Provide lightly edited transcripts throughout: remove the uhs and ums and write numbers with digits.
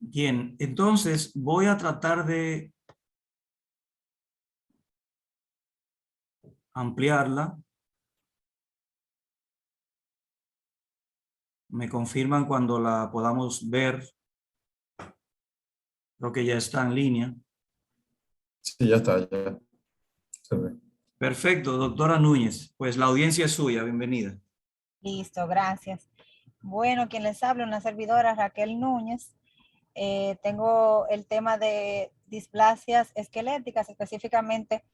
Bien, entonces voy a tratar de ampliarla. Me confirman cuando la podamos ver. Creo que ya está en línea. Sí, ya está, ya se ve. Perfecto, doctora Núñez. Pues la audiencia es suya. Bienvenida. Listo, gracias. Bueno, quien les habla, una servidora, Raquel Núñez. Tengo el tema de displasias esqueléticas, específicamente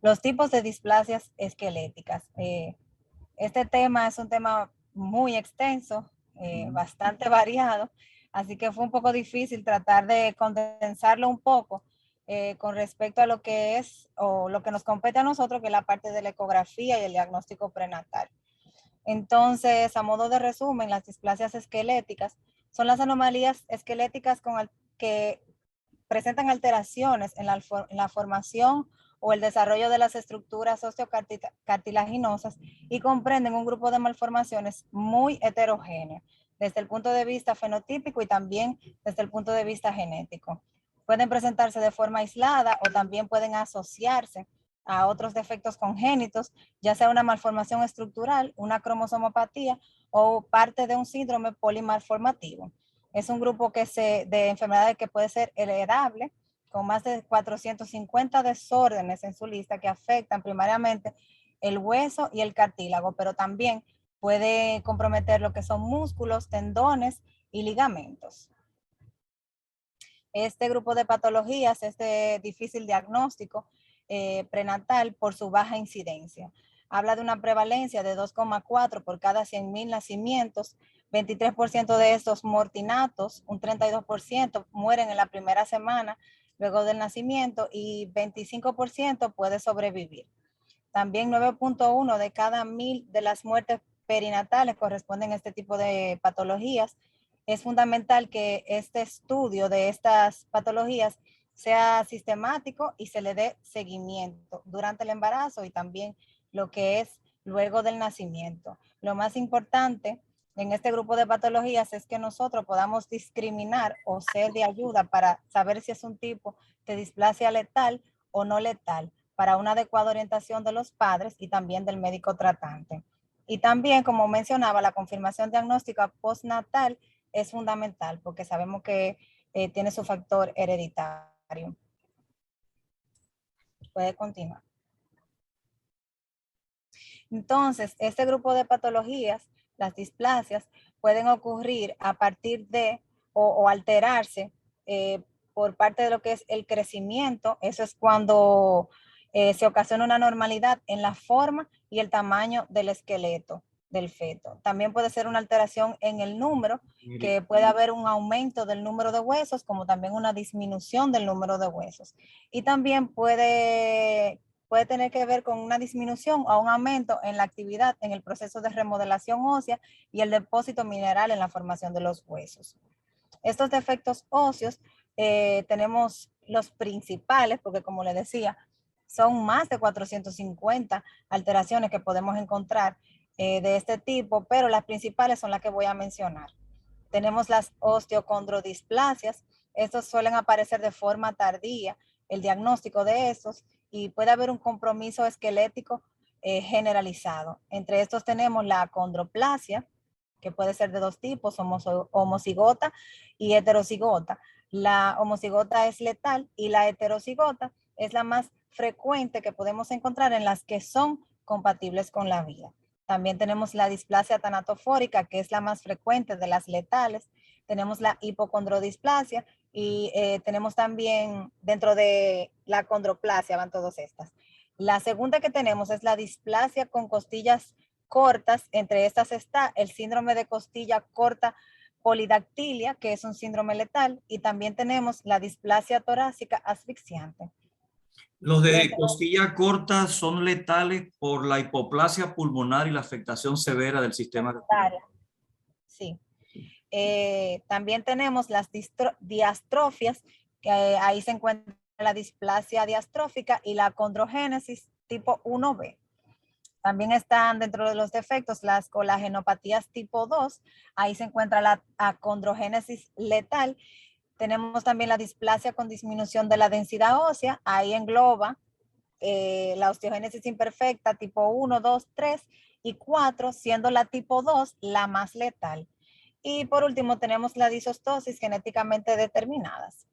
los tipos de displasias esqueléticas. Este tema es un tema muy extenso, bastante variado, así que fue un poco difícil tratar de condensarlo un poco con respecto a lo que es o lo que nos compete a nosotros, que es la parte de la ecografía y el diagnóstico prenatal. Entonces, a modo de resumen, las displasias esqueléticas son las anomalías esqueléticas que presentan alteraciones en la formación o el desarrollo de las estructuras osteocartilaginosas y comprenden un grupo de malformaciones muy heterogéneas desde el punto de vista fenotípico y también desde el punto de vista genético. Pueden presentarse de forma aislada o también pueden asociarse a otros defectos congénitos, ya sea una malformación estructural, una cromosomopatía o parte de un síndrome polimalformativo. Es un grupo de enfermedades que puede ser heredable, con más de 450 desórdenes en su lista que afectan primariamente el hueso y el cartílago, pero también puede comprometer lo que son músculos, tendones y ligamentos. Este grupo de patologías es de difícil diagnóstico prenatal por su baja incidencia. Habla de una prevalencia de 2,4 por cada 100,000 nacimientos, 23% de estos mortinatos, un 32% mueren en la primera semana luego del nacimiento y 25% puede sobrevivir. También 9,1 de cada 1,000 de las muertes perinatales corresponden a este tipo de patologías. Es fundamental que este estudio de estas patologías sea sistemático y se le dé seguimiento durante el embarazo y también lo que es luego del nacimiento. Lo más importante en este grupo de patologías es que nosotros podamos discriminar o ser de ayuda para saber si es un tipo de displasia letal o no letal, para una adecuada orientación de los padres y también del médico tratante. Y también, como mencionaba, la confirmación diagnóstica postnatal es fundamental porque sabemos que tiene su factor hereditario. Puede continuar. Entonces, este grupo de patologías, las displasias, pueden ocurrir a partir de o alterarse por parte de lo que es el crecimiento. Eso es cuando se ocasiona una normalidad en la forma y el tamaño del esqueleto del feto. También puede ser una alteración en el número, que puede haber un aumento del número de huesos, como también una disminución del número de huesos. Y también puede tener que ver con una disminución o un aumento en la actividad en el proceso de remodelación ósea y el depósito mineral en la formación de los huesos. Estos defectos óseos tenemos los principales, porque como les decía, son más de 450 alteraciones que podemos encontrar de este tipo, pero las principales son las que voy a mencionar. Tenemos las osteocondrodisplasias. Estos suelen aparecer de forma tardía, el diagnóstico de estos, y puede haber un compromiso esquelético generalizado. Entre estos tenemos la acondroplasia, que puede ser de dos tipos, homocigota y heterocigota. La homocigota es letal y la heterocigota es la más frecuente que podemos encontrar en las que son compatibles con la vida. También tenemos la displasia tanatofórica, que es la más frecuente de las letales. Tenemos la hipocondrodisplasia y tenemos también dentro de la condroplasia, van todas estas. La segunda que tenemos es la displasia con costillas cortas. Entre estas está el síndrome de costilla corta polidactilia, que es un síndrome letal, y también tenemos la displasia torácica asfixiante. Los de costilla corta son letales por la hipoplasia pulmonar y la afectación severa del sistema respiratorio. Sí. También tenemos las diastrofias, que ahí se encuentra la displasia diastrófica y la acondrogénesis tipo 1B. También están dentro de los defectos las colagenopatías tipo 2, ahí se encuentra la acondrogénesis letal Tenemos también la displasia con disminución de la densidad ósea. Ahí engloba la osteogénesis imperfecta tipo 1, 2, 3 y 4, siendo la tipo 2 la más letal. Y por último tenemos la disostosis genéticamente determinadas.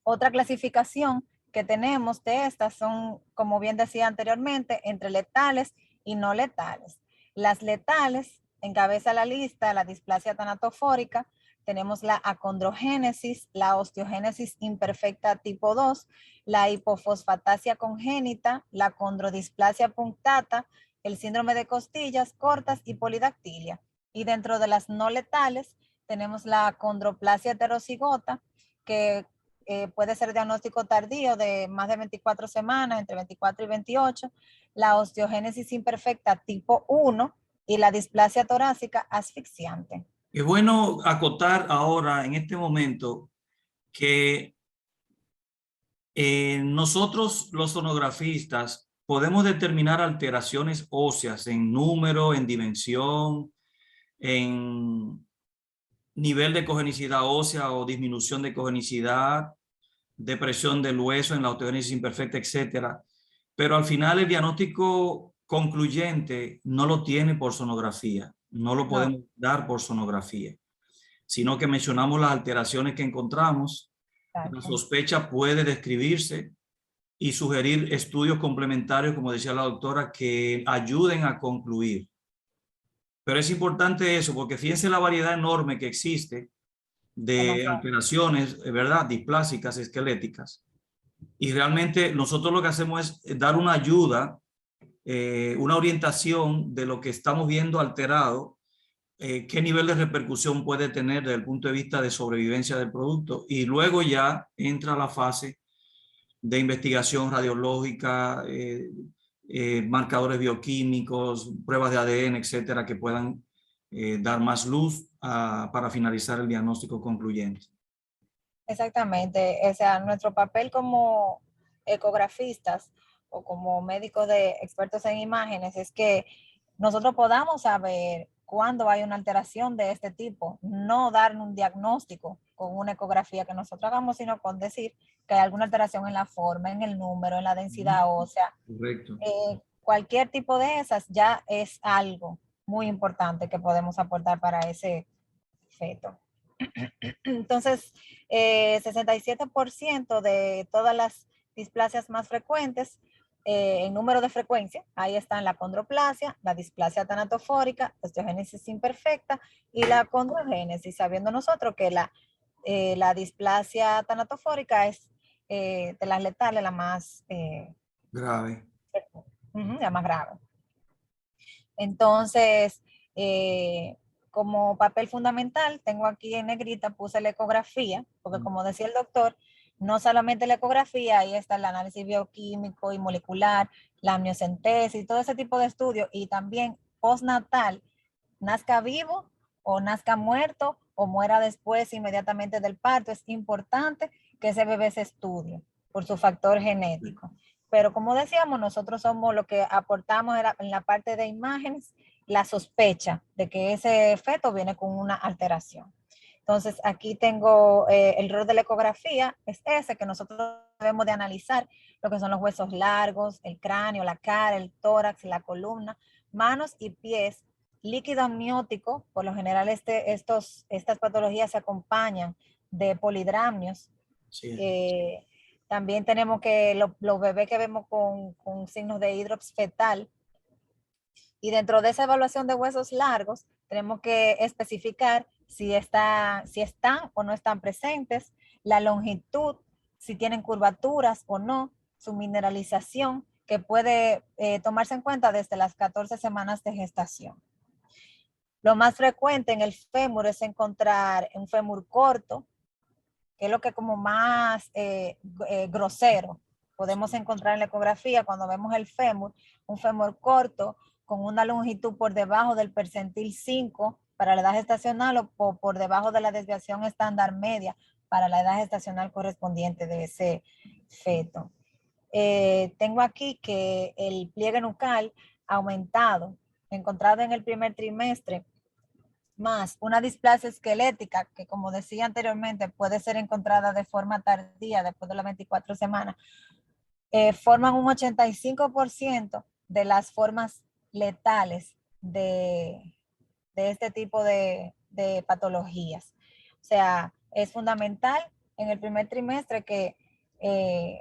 Otra clasificación que tenemos de estas son, como bien decía anteriormente, entre letales y no letales. Las letales encabeza la lista la displasia tanatofórica, tenemos la acondrogénesis, la osteogénesis imperfecta tipo 2, la hipofosfatasia congénita, la condrodisplasia punctata, el síndrome de costillas cortas y polidactilia. Y dentro de las no letales tenemos la acondroplasia heterocigota, que puede ser diagnóstico tardío de más de 24 semanas, entre 24 y 28, la osteogénesis imperfecta tipo 1 y la displasia torácica asfixiante. Es bueno acotar ahora, en este momento, que nosotros los sonografistas podemos determinar alteraciones óseas en número, en dimensión, en nivel de cogenicidad ósea o disminución de cogenicidad, depresión del hueso en la osteogénesis imperfecta, etcétera. Pero al final el diagnóstico concluyente no lo tiene por sonografía, no lo podemos dar por sonografía, sino que mencionamos las alteraciones que encontramos. La sospecha puede describirse y sugerir estudios complementarios, como decía la doctora, que ayuden a concluir. Pero es importante eso, porque fíjense la variedad enorme que existe de alteraciones, ¿verdad? Displásicas, esqueléticas. Y realmente nosotros lo que hacemos es dar una ayuda, una orientación de lo que estamos viendo alterado, qué nivel de repercusión puede tener desde el punto de vista de sobrevivencia del producto. Y luego ya entra la fase de investigación radiológica, marcadores bioquímicos, pruebas de ADN, etcétera, que puedan dar más luz para finalizar el diagnóstico concluyente. Exactamente, o sea, nuestro papel como ecografistas o como médicos de expertos en imágenes es que nosotros podamos saber cuándo hay una alteración de este tipo, no dar un diagnóstico con una ecografía que nosotros hagamos, sino con decir que hay alguna alteración en la forma, en el número, en la densidad ósea. Correcto. Cualquier tipo de esas ya es algo muy importante que podemos aportar para ese feto. Entonces, 67% de todas las displasias más frecuentes en número de frecuencia, ahí están la condroplasia, la displasia tanatofórica, la osteogénesis imperfecta y la condrogénesis, sabiendo nosotros que la displasia tanatofórica es de las letales la más grave. La más grave. Entonces, como papel fundamental, tengo aquí en negrita, puse la ecografía, porque como decía el doctor, no solamente la ecografía, ahí está el análisis bioquímico y molecular, la amniocentesis, todo ese tipo de estudios, y también postnatal, nazca vivo o nazca muerto o muera después inmediatamente del parto. Es importante que ese bebé se estudie por su factor genético. Pero como decíamos, nosotros somos lo que aportamos en la parte de imágenes, la sospecha de que ese feto viene con una alteración. Entonces, aquí tengo el rol de la ecografía, es ese que nosotros debemos de analizar, lo que son los huesos largos, el cráneo, la cara, el tórax, la columna, manos y pies, líquido amniótico. Por lo general estas patologías se acompañan de polidramnios. Sí. También tenemos que los bebés que vemos con signos de hidrops fetal. Y dentro de esa evaluación de huesos largos, tenemos que especificar si están o no están presentes, la longitud, si tienen curvaturas o no, su mineralización, que puede tomarse en cuenta desde las 14 semanas de gestación. Lo más frecuente en el fémur es encontrar un fémur corto, que es lo que como más grosero podemos encontrar en la ecografía cuando vemos el fémur, un fémur corto con una longitud por debajo del percentil 5 para la edad gestacional o por debajo de la desviación estándar media para la edad gestacional correspondiente de ese feto. Tengo aquí que el pliegue nucal aumentado, encontrado en el primer trimestre, más una displasia esquelética, que como decía anteriormente, puede ser encontrada de forma tardía, después de las 24 semanas, forman un 85% de las formas letales de este tipo de patologías. O sea, es fundamental en el primer trimestre que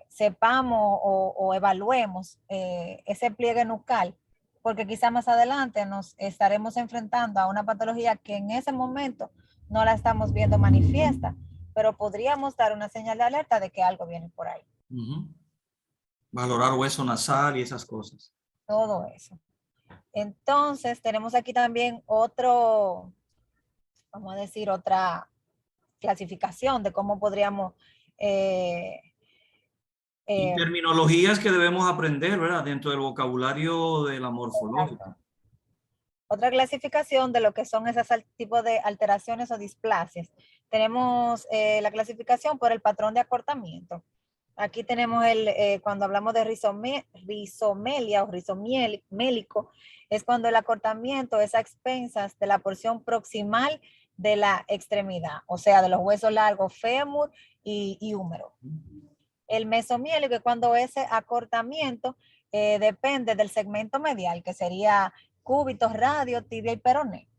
sepamos o evaluemos ese pliegue nucal, porque quizá más adelante nos estaremos enfrentando a una patología que en ese momento no la estamos viendo manifiesta, pero podríamos dar una señal de alerta de que algo viene por ahí. Valorar hueso nasal y esas cosas. Todo eso. Entonces, tenemos aquí también otro, vamos a decir, otra clasificación de cómo podríamos... Y terminologías que debemos aprender, ¿verdad? Dentro del vocabulario de la morfológica. Otra clasificación de lo que son esos tipos de alteraciones o displasias. Tenemos la clasificación por el patrón de acortamiento. Aquí tenemos cuando hablamos de rizomelia o rizomélico, es cuando el acortamiento es a expensas de la porción proximal de la extremidad, o sea, de los huesos largos fémur y húmero. El mesomiélico es cuando ese acortamiento depende del segmento medial, que sería cúbito, radio, tibia y peroné.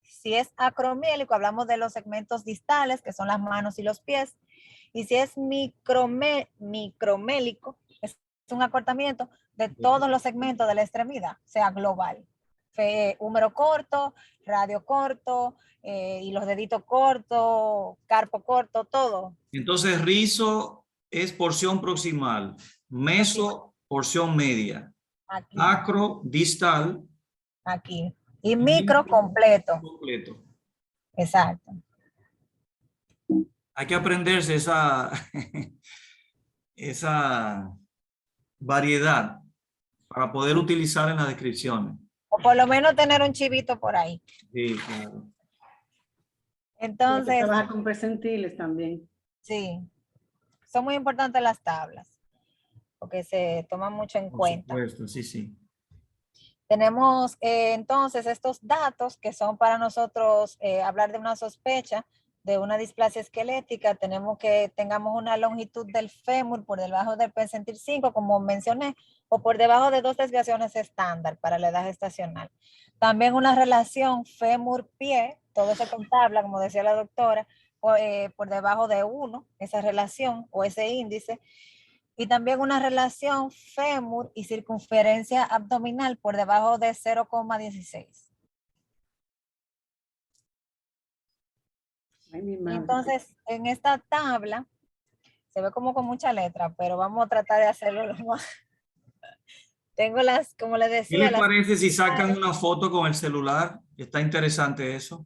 Si es acromiélico, hablamos de los segmentos distales, que son las manos y los pies. Y si es micromélico, es un acortamiento de todos los segmentos de la extremidad, o sea, global. Húmero corto, radio corto, y los deditos cortos, carpo corto, todo. Entonces, rizo es porción proximal, meso, porción media, Aquí, acro, distal. aquí. Y micro completo. Completo. Exacto. Hay que aprenderse esa variedad para poder utilizar en las descripciones. O por lo menos tener un chivito por ahí. Sí, claro. Entonces, trabaja con percentiles también. sí, son muy importantes las tablas, porque se toman mucho en cuenta. Por supuesto, sí, sí. Tenemos entonces estos datos que son para nosotros hablar de una sospecha de una displasia esquelética. Tenemos que tengamos una longitud del fémur por debajo del percentil 5, como mencioné, o por debajo de 2 desviaciones estándar para la edad gestacional. También una relación fémur-pie, todo eso con tabla, como decía la doctora, por debajo de 1, esa relación o ese índice. Y también una relación fémur y circunferencia abdominal por debajo de 0,16. Entonces, en esta tabla, se ve como con mucha letra, pero vamos a tratar de hacerlo lo más. Tengo las, como les decía. ¿Qué les parece si sacan una foto con el celular? Está interesante eso.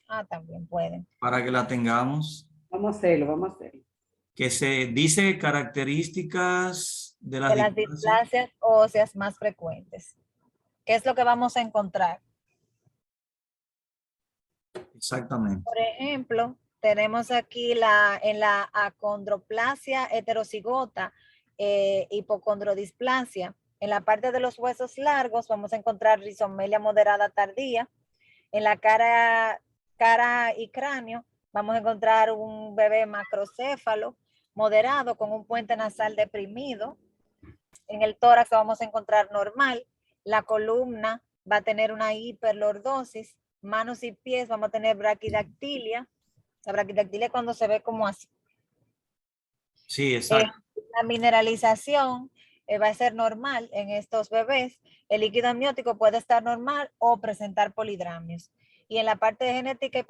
Ah, también pueden. Para que la tengamos. Vamos a hacerlo, vamos a hacerlo. Que se dice características de las displasias óseas más frecuentes. ¿Qué es lo que vamos a encontrar? Exactamente. Por ejemplo, tenemos aquí en la acondroplasia heterocigota, hipocondrodisplasia. En la parte de los huesos largos vamos a encontrar rizomelia moderada tardía. En la cara y cráneo vamos a encontrar un bebé macrocéfalo moderado con un puente nasal deprimido. En el tórax vamos a encontrar normal. La columna va a tener una hiperlordosis. Manos y pies vamos a tener braquidactilia. La braquidactilia es cuando se ve como así. Sí, exacto. La mineralización va a ser normal en estos bebés. El líquido amniótico puede estar normal o presentar polidramios. Y en la parte de genética y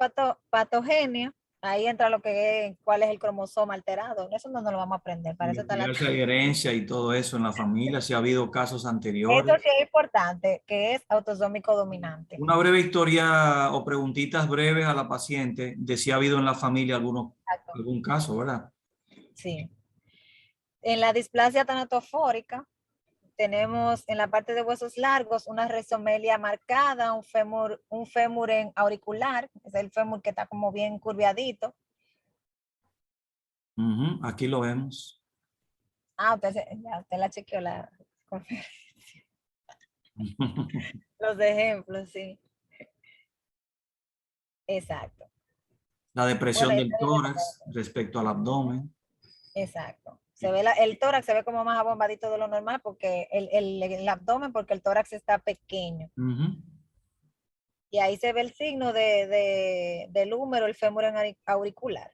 patogenia, ahí entra lo que es, cuál es el cromosoma alterado. Eso no lo vamos a aprender. Para eso está la herencia y todo eso en la familia, si ha habido casos anteriores. Esto sí es importante, que es autosómico dominante. Una breve historia o preguntitas breves a la paciente de si ha habido en la familia algún caso, ¿verdad? Sí. En la displasia tanatofórica, tenemos en la parte de huesos largos una rizomelia marcada, un fémur en auricular, es el fémur que está como bien curviadito. Aquí lo vemos. Ah, usted la chequeó la conferencia. Los ejemplos, sí. Exacto. La depresión Bueno, del tórax respecto al abdomen. exacto. Se ve el tórax se ve como más abombadito de lo normal porque el abdomen, porque el tórax está pequeño. Ujú. Y ahí se ve el signo del húmero, el fémur auricular.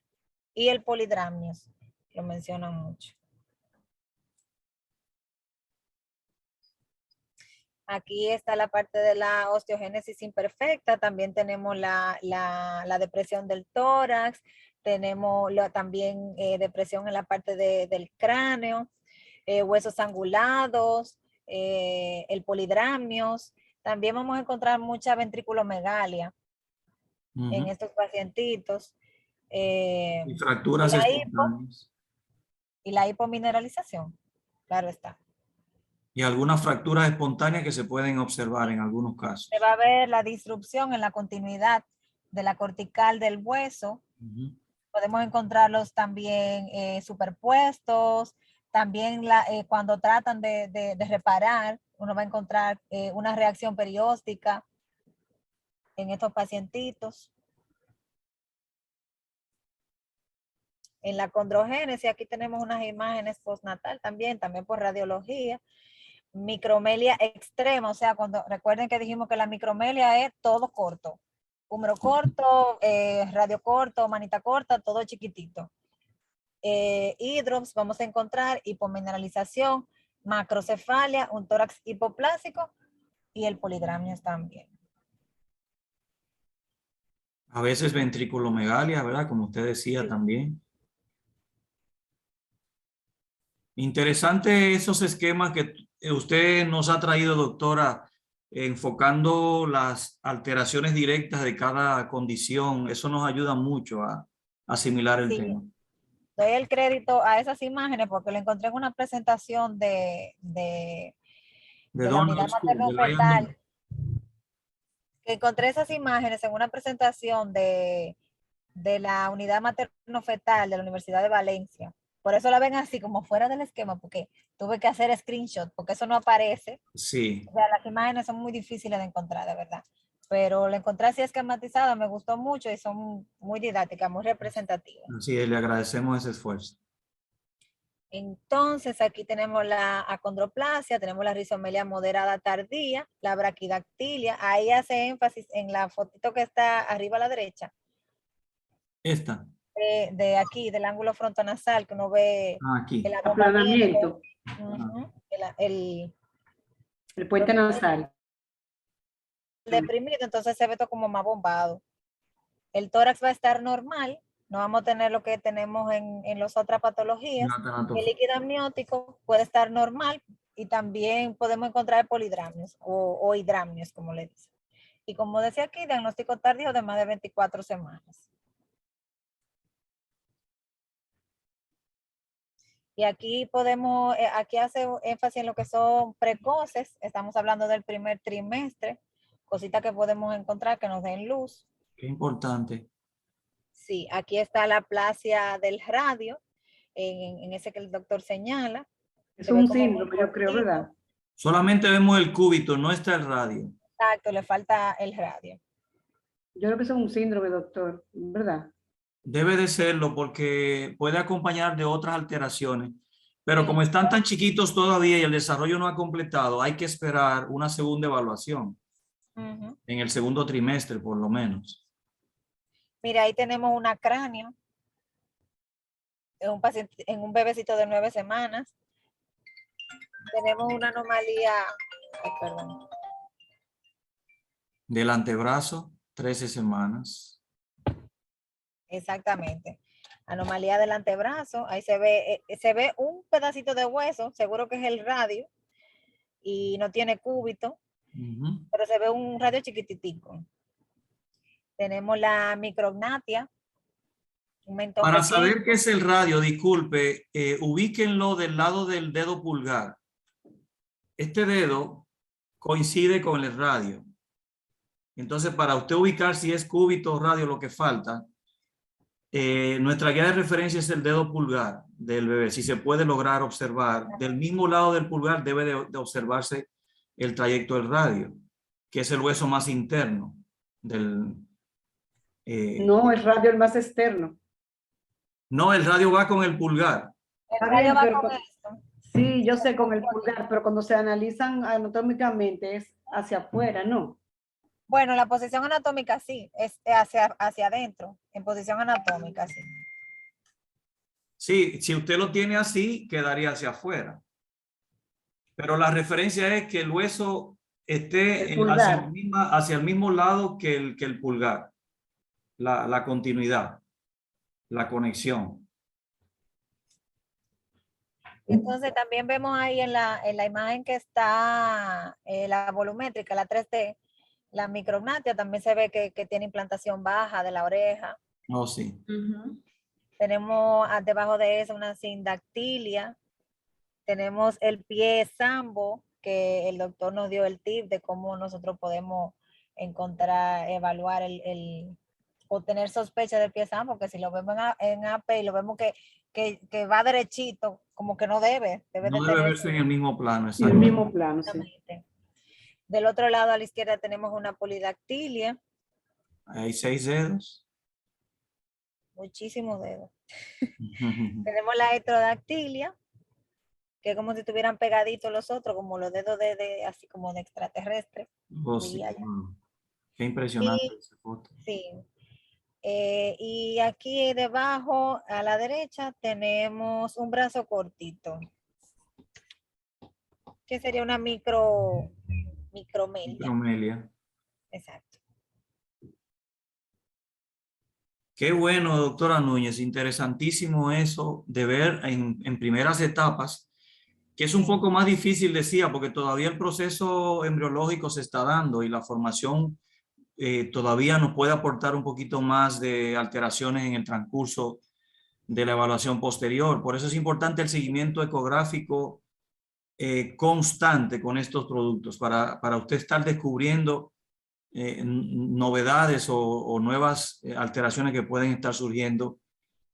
Y el polidramnios, lo mencionan mucho. Aquí está la parte de la osteogénesis imperfecta, también tenemos la depresión del tórax, tenemos también depresión en la parte del cráneo, huesos angulados, el polidramnios. También vamos a encontrar mucha ventriculomegalia en Ujú. estos pacientitos. Y Y fracturas la hipo, espontáneas. y la hipomineralización, claro está. Y algunas fracturas espontáneas que se pueden observar en algunos Se casos. va a ver la disrupción en la continuidad de la cortical del hueso. Ujú. Podemos encontrarlos también superpuestos. También cuando tratan de reparar, uno va a encontrar una reacción perióstica en estos pacientitos. En la condrogénesis, aquí tenemos unas imágenes postnatal también por radiología. Micromelia extrema, o sea, cuando recuerden que dijimos que la micromelia es todo corto. Húmero corto, radio corto, manita corta, todo chiquitito. Hidrops, vamos a encontrar hipomineralización, macrocefalia, un tórax hipoplásico y el polidramnios también. A veces ventriculomegalia, ¿verdad? Como usted decía Sí. también. Interesante esos esquemas que usted nos ha traído, doctora, enfocando las alteraciones directas de cada condición. Eso nos ayuda mucho a asimilar el Sí, tema. doy el crédito a esas imágenes porque lo encontré en una presentación De la unidad Donald School, de Ryan materno-fetal. Donald. Encontré esas imágenes en una presentación de la unidad materno-fetal de la Universidad de Valencia. Por eso la ven así, como fuera del esquema, porque tuve que hacer screenshot, porque eso no aparece. Sí, O sea, las imágenes son muy difíciles de encontrar, de verdad. Pero la encontré así esquematizada, me gustó mucho y son muy didácticas, muy representativas. así es, le agradecemos ese esfuerzo. Entonces, aquí tenemos la acondroplasia, tenemos la rizomelia moderada tardía, la braquidactilia. Ahí hace énfasis en la fotito que está arriba a la derecha, Esta, de aquí, del ángulo frontonasal, que uno ve el aquí. abombamiento, Aplanamiento, el puente nasal. deprimido, entonces se ve todo como más bombado. El tórax va a estar normal, no vamos a tener lo que tenemos en las otras patologías. El líquido amniótico puede estar normal y también podemos encontrar polidramnios o hidramnios, como le dicen. Y como decía aquí, diagnóstico tardío de más de 24 semanas. Y aquí podemos, aquí hace énfasis en lo que son precoces, estamos hablando del primer trimestre, cositas que podemos encontrar que nos den luz. Qué importante. Sí, aquí está la aplasia del radio, en ese que el doctor señala. Es Se ve un como muy síndrome, yo creo, cortito. ¿verdad? Solamente vemos el cúbito, no está el radio. Exacto, le falta el radio. Yo creo que es un síndrome, doctor, ¿verdad? Debe de serlo porque puede acompañar de otras alteraciones. Pero Sí. como están tan chiquitos todavía y el desarrollo no ha completado, hay que esperar una segunda evaluación en el segundo trimestre, por lo menos. Mira, ahí tenemos una cráneo en un paciente, en un bebecito de 9 semanas. Tenemos una anomalía, ay, perdón, Del antebrazo, 13 semanas. exactamente. Anomalía del antebrazo, ahí se ve un pedacito de hueso, seguro que es el radio, y no tiene cúbito, pero se ve un radio chiquititico. Tenemos la micrognatia, un mentón Para pequeño. saber qué es el radio, disculpe, ubíquenlo del lado del dedo pulgar. Este dedo coincide con el radio. Entonces, para usted ubicar si es cúbito o radio lo que falta, nuestra guía de referencia es el dedo pulgar del bebé. Si se puede lograr observar, del mismo lado del pulgar debe de observarse el trayecto del radio, que es el hueso más interno No, el radio el más externo. No, el radio va con el pulgar. El Está radio bien, va pero con con- esto. Sí, yo sé con el pulgar, pero cuando se analizan anatómicamente es hacia afuera, ¿no? Bueno, la posición anatómica sí, es hacia adentro, en posición anatómica, sí. Sí, si usted lo tiene así, quedaría hacia afuera. Pero la referencia es que el hueso esté El pulgar. hacia el mismo lado que el pulgar. La continuidad, la conexión. Entonces también vemos ahí en la imagen que está la volumétrica, la 3D, la micrognatia, también se ve que tiene implantación baja de la oreja. Oh, sí. Tenemos debajo de eso una sindactilia. Tenemos el pie sambo, que el doctor nos dio el tip de cómo nosotros podemos encontrar, evaluar o tener sospecha del pie sambo, que si lo vemos en AP y lo vemos que va derechito, como que no debe No de debe tener verse en el mismo plano, En el exacto. mismo plano, sí. exactamente. Del otro lado a la izquierda tenemos una polidactilia, Hay 6 dedos. muchísimos dedos. Tenemos la heterodactilia, que es como si estuvieran pegaditos los otros, como los dedos así como de extraterrestre. Oh, sí. diría yo. Qué impresionante Y, esa foto. sí. Y aquí debajo a la derecha tenemos un brazo cortito, que sería una micromelia. Micromelia. Exacto. Qué bueno, doctora Núñez. Interesantísimo eso de ver en primeras etapas, que es un poco más difícil, decía, porque todavía el proceso embriológico se está dando y la formación todavía nos puede aportar un poquito más de alteraciones en el transcurso de la evaluación posterior. Por eso es importante el seguimiento ecográfico constante con estos productos para usted estar descubriendo novedades o nuevas alteraciones que pueden estar surgiendo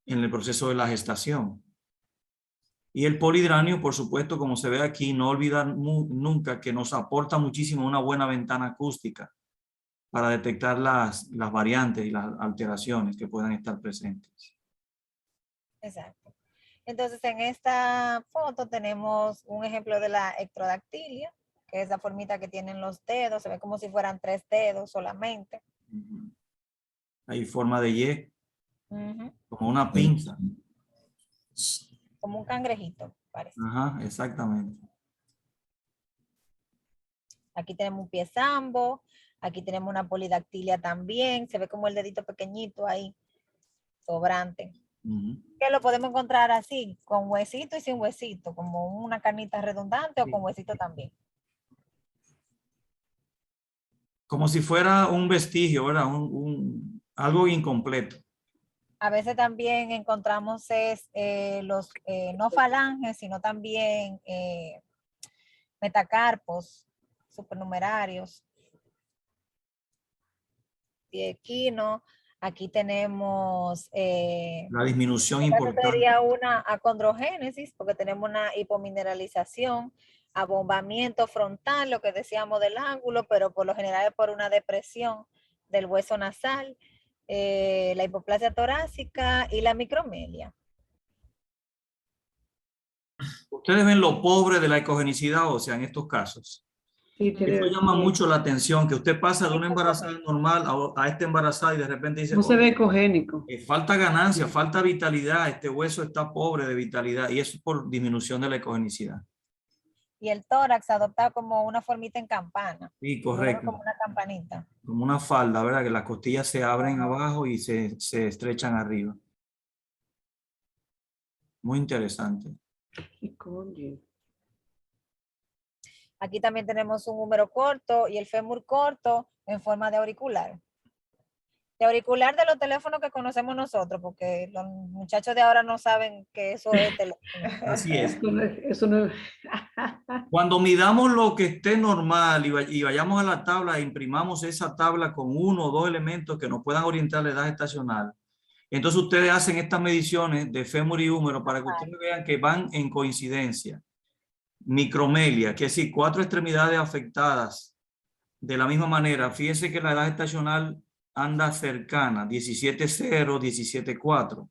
en el proceso de la gestación. Y el polihidranio, por supuesto, como se ve aquí, no olvidar nunca que nos aporta muchísimo una buena ventana acústica para detectar las variantes y las alteraciones que puedan estar presentes. Exacto. Entonces, en esta foto tenemos un ejemplo de la ectrodactilia, que es la formita que tienen los dedos, se ve como si fueran 3 dedos solamente. Hay forma de Y, como una pinza. Como un cangrejito, parece. Ajá, exactamente. Aquí tenemos un pie sambo, aquí tenemos una polidactilia también, se ve como el dedito pequeñito ahí, sobrante. Que lo podemos encontrar así, con huesito y sin huesito, como una carnita redundante o con huesito también. Como si fuera un vestigio, ¿verdad? Algo incompleto. A veces también encontramos los no falanges, sino también metacarpos supernumerarios. Pie equino. Aquí tenemos La disminución esta importante. sería una acondrogénesis, porque tenemos una hipomineralización, abombamiento frontal, lo que decíamos del ángulo, pero por lo general es por una depresión del hueso nasal, la hipoplasia torácica y la micromelia. Ustedes ven lo pobre de la ecogenicidad ósea en estos casos. Sí, Eso llama mucho la atención, que usted pasa de una embarazada normal a esta embarazada y de repente dice, no se ve ecogénico. falta ganancia, falta vitalidad, este hueso está pobre de vitalidad y eso es por disminución de la ecogenicidad. Y el tórax adopta como una formita en campana. Sí, correcto. Como una campanita. Como una falda, ¿verdad? Que las costillas se abren abajo y se estrechan arriba. Muy interesante. Aquí también tenemos un húmero corto y el fémur corto en forma de auricular. De auricular de los teléfonos que conocemos nosotros, porque los muchachos de ahora no saben que eso es teléfono. Así es. Eso no es. Cuando midamos lo que esté normal y vayamos a la tabla e imprimamos esa tabla con 1 o 2 elementos que nos puedan orientar la edad gestacional, entonces ustedes hacen estas mediciones de fémur y húmero para que ustedes vean que van en coincidencia. Micromelia, que es decir, 4 extremidades afectadas de la misma manera. Fíjense que la edad gestacional anda cercana, 17.0, 17.4.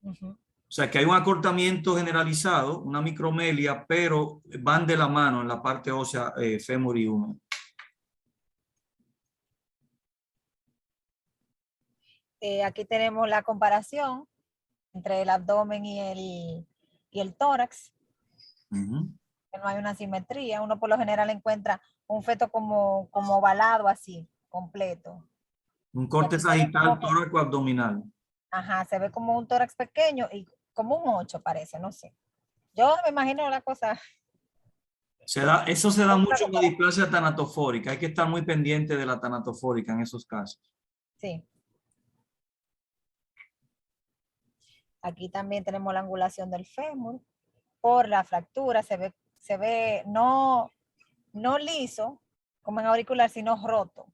Ujú. O sea que hay un acortamiento generalizado, una micromelia, pero van de la mano en la parte ósea fémur y húmero. Aquí tenemos la comparación entre el abdomen y el tórax. Ujú. Que no hay una simetría. Uno por lo general encuentra un feto como ovalado así, completo. Un corte Y aquí se ve sagital como que- tóraco-abdominal. Ajá, se ve como un tórax pequeño y como un 8 parece, no sé. Yo me imagino la cosa. Eso se da mucho en la displasia tanatofórica. Hay que estar muy pendiente de la tanatofórica en esos casos. Sí. Aquí también tenemos la angulación del fémur. Por la fractura se ve no liso, como en auricular, sino roto.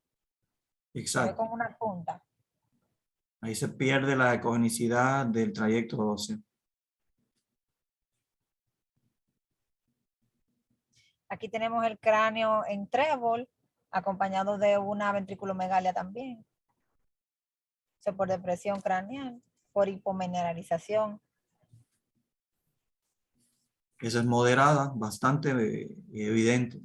Se ve Exacto. con una punta. Ahí se pierde la ecogenicidad del trayecto óseo. Aquí tenemos el cráneo en trébol, acompañado de una ventriculomegalia también. Eso por depresión craneal, por hipomineralización. Esa es moderada, bastante evidente.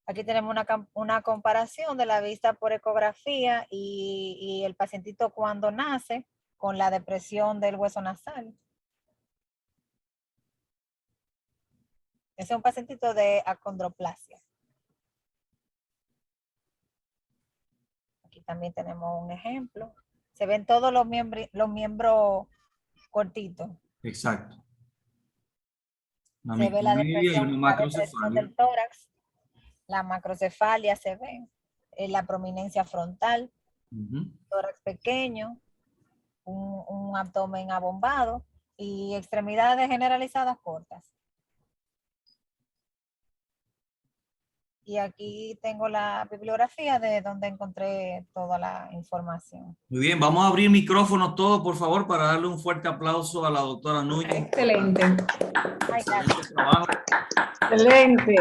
Aquí tenemos una comparación de la vista por ecografía y el pacientito cuando nace con la depresión del hueso nasal. Ese es un pacientito de acondroplasia. Aquí también tenemos un ejemplo. Se ven todos los miembros cortitos. Exacto. Una Se ve la micromelia y depresión una macrocefalia. del tórax, la macrocefalia se ve, la prominencia frontal, Ujú. tórax pequeño, un abdomen abombado y extremidades generalizadas cortas. Y aquí tengo la bibliografía de donde encontré toda la información. Muy bien, vamos a abrir micrófonos todos, por favor, para darle un fuerte aplauso a la doctora Núñez. Excelente. Ay, gracias. Trabajo. Excelente.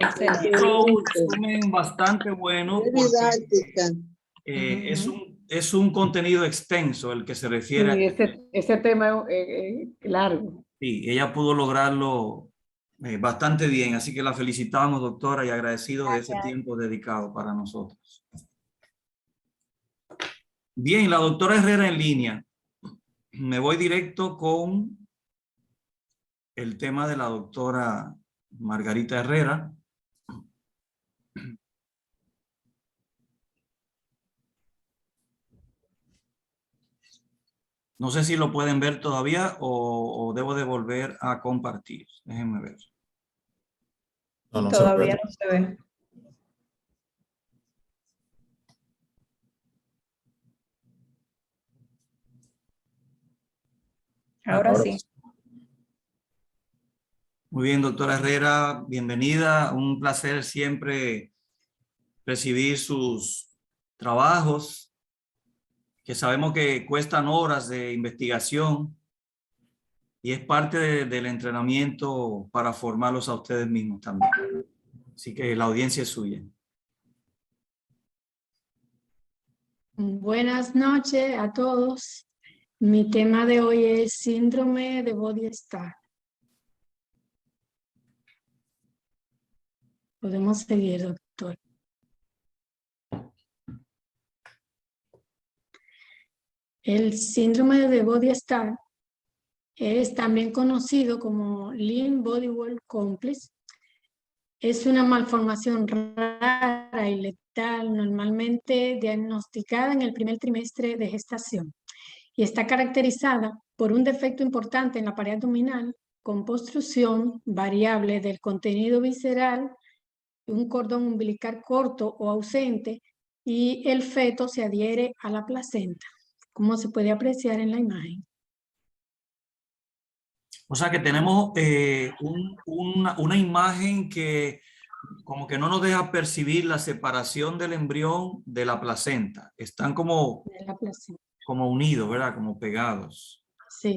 Excelente. Hizo un resumen bastante bueno Muy porque didáctica. es un contenido extenso el que se refiere a... Sí, ese tema es largo. Sí, ella pudo lograrlo bastante bien, así que la felicitamos, doctora, y agradecido de ese Gracias. tiempo dedicado para nosotros. Bien, la doctora Herrera en línea. Me voy directo con el tema de la doctora Margarita Herrera. No sé si lo pueden ver todavía o debo de volver a compartir. Déjenme ver. No, no se Todavía ve. no se ve. Ahora Ahora sí. Muy bien, doctora Herrera, bienvenida. Un placer siempre recibir sus trabajos, que sabemos que cuestan horas de investigación y es parte del entrenamiento para formarlos a ustedes mismos también. Así que la audiencia es suya. Buenas noches a todos. Mi tema de hoy es síndrome de Body Star. Podemos seguir, doctor. El síndrome de Body Star es también conocido como Lean Body Wall Complex. Es una malformación rara y letal, normalmente diagnosticada en el primer trimestre de gestación, y está caracterizada por un defecto importante en la pared abdominal con obstrucción variable del contenido visceral, un cordón umbilical corto o ausente, y el feto se adhiere a la placenta, como se puede apreciar en la imagen. O sea que tenemos una imagen que como que no nos deja percibir la separación del embrión de la placenta. Están como De la placenta. unidos, ¿verdad? Como pegados. Sí.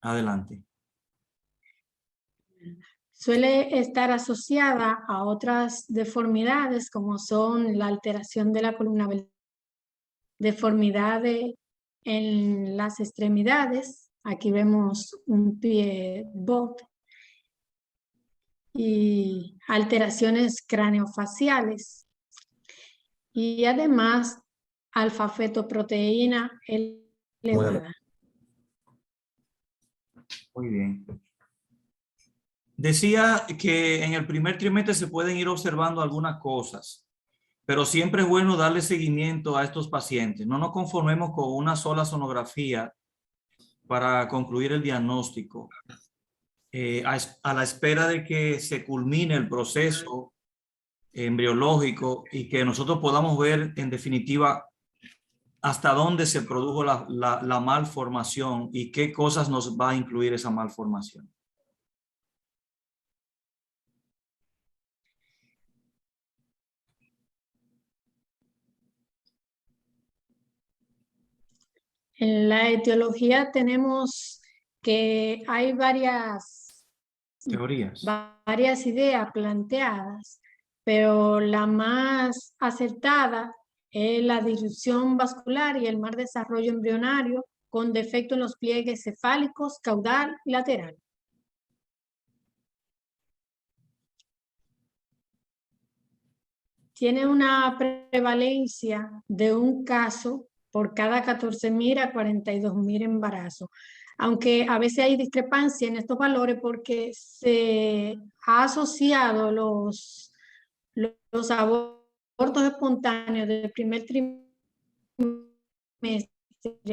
Adelante. Suele estar asociada a otras deformidades como son la alteración de la columna vertebral, deformidades en las extremidades. Aquí vemos un pie bot y alteraciones craneofaciales. Y además alfa-fetoproteína elevada. Muy bien. Decía que en el primer trimestre se pueden ir observando algunas cosas, pero siempre es bueno darle seguimiento a estos pacientes. No nos conformemos con una sola sonografía para concluir el diagnóstico. A la espera de que se culmine el proceso embriológico y que nosotros podamos ver en definitiva hasta dónde se produjo la malformación y qué cosas nos va a incluir esa malformación. En la etiología tenemos que hay varias ideas planteadas, pero la más acertada es la disrupción vascular y el mal desarrollo embrionario con defecto en los pliegues cefálicos, caudal y lateral. Tiene una prevalencia de un caso por cada 14.000 a 42.000 embarazos. Aunque a veces hay discrepancia en estos valores porque se ha asociado los abortos espontáneos del primer trimestre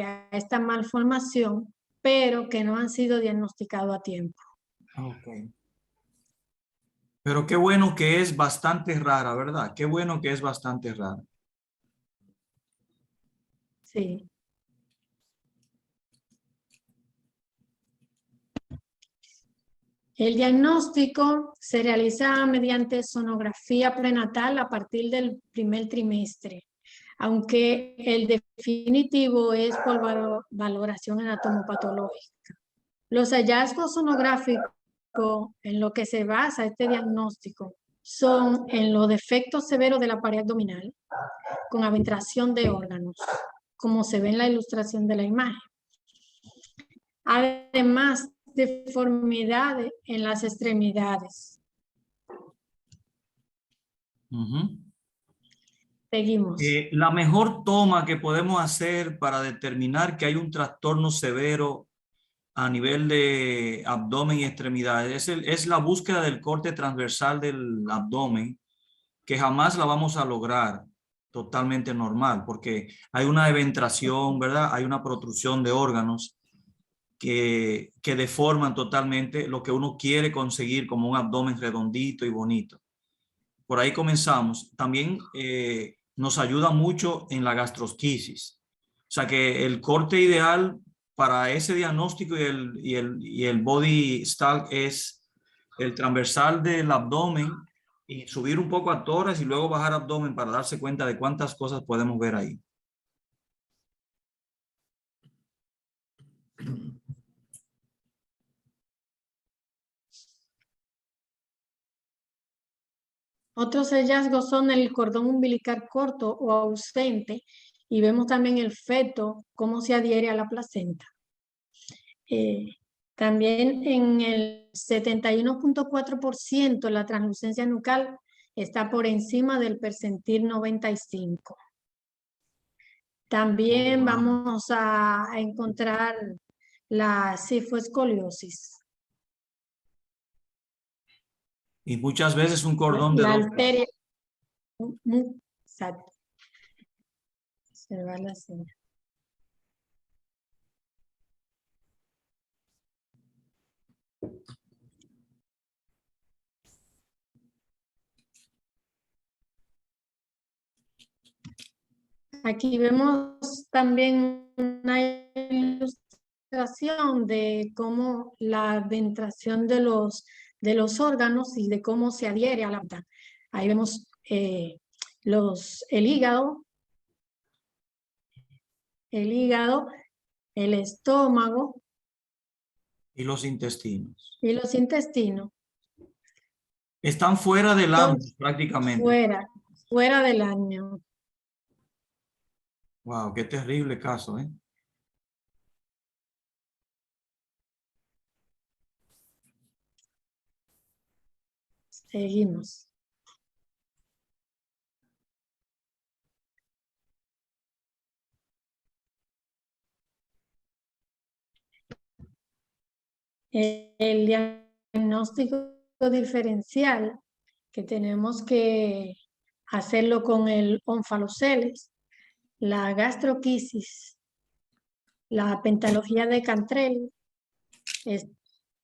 a esta malformación, pero que no han sido diagnosticados a tiempo. Okay. Pero qué bueno que es bastante rara, ¿verdad? Qué bueno que es bastante rara. Sí. El diagnóstico se realiza mediante sonografía prenatal a partir del primer trimestre, aunque el definitivo es por valoración anatomopatológica. Los hallazgos sonográficos en lo que se basa este diagnóstico son en los defectos severos de la pared abdominal con aventración de órganos, como se ve en la ilustración de la imagen. Además, deformidades en las extremidades. Seguimos. La mejor toma que podemos hacer para determinar que hay un trastorno severo a nivel de abdomen y extremidades es la búsqueda del corte transversal del abdomen, que jamás la vamos a lograr totalmente normal, porque hay una eventración, ¿verdad? Hay una protrusión de órganos que deforman totalmente lo que uno quiere conseguir como un abdomen redondito y bonito. Por ahí comenzamos. También nos ayuda mucho en la gastrosquisis. O sea que el corte ideal para ese diagnóstico y el body stalk es el transversal del abdomen y subir un poco a tórax y luego bajar abdomen para darse cuenta de cuántas cosas podemos ver ahí. Otros hallazgos son el cordón umbilical corto o ausente y vemos también el feto, cómo se adhiere a la placenta. También en el 71.4% la translucencia nucal está por encima del percentil 95. También vamos a encontrar la cifoescoliosis. Y muchas veces un cordón de la dos. arteria. Exacto. Se va la señal. Aquí vemos también una ilustración de cómo la adentración de los órganos y de cómo se adhiere a la planta. Ahí vemos el hígado, el estómago, Y los intestinos. y los intestinos Están fuera del Son ambos prácticamente. fuera del año. Wow, qué terrible caso, ¿eh? Seguimos. El diagnóstico diferencial, que tenemos que hacerlo con el onfaloceles, la gastroquisis, la pentalogía de Cantrell,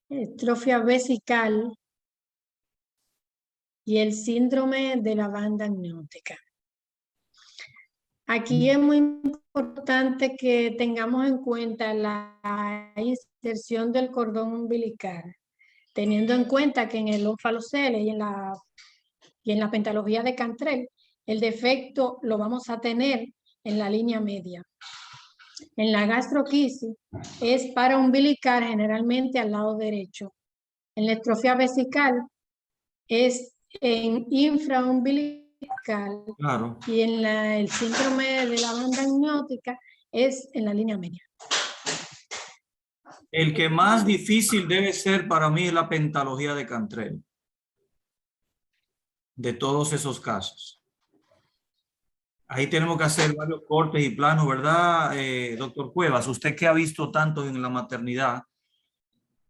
estrofia vesical y el síndrome de la banda amniótica. Aquí es muy importante que tengamos en cuenta la inserción del cordón umbilical, teniendo en cuenta que en el onfaloceles y en la pentalogía de Cantrell, el defecto lo vamos a tener en la línea media. En la gastroquisis es paraumbilical, generalmente al lado derecho. En la estrofia vesical es en infraumbilical. Claro. Y en el síndrome de la banda amniótica es en la línea media. El que más difícil debe ser para mí es la pentalogía de Cantrell. De todos esos casos. Ahí tenemos que hacer varios cortes y planos, ¿verdad, doctor Cuevas? Usted que ha visto tanto en la maternidad.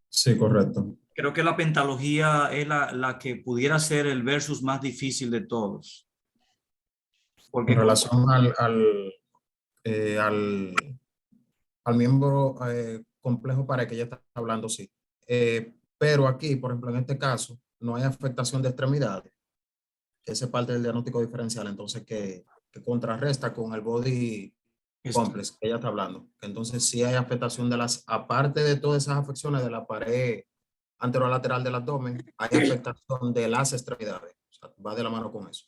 Sí, correcto. Creo que la pentalogía es la que pudiera ser el versus más difícil de todos. Porque En relación al miembro complejo para el que ella está hablando, sí. Pero aquí, por ejemplo, en este caso, no hay afectación de extremidades. Esa es parte del diagnóstico diferencial, entonces que contrarresta con el body complex que ella está hablando. Entonces sí hay afectación de aparte de todas esas afecciones de la pared anterolateral del abdomen, hay afectación de las extremidades. O sea, va de la mano con eso.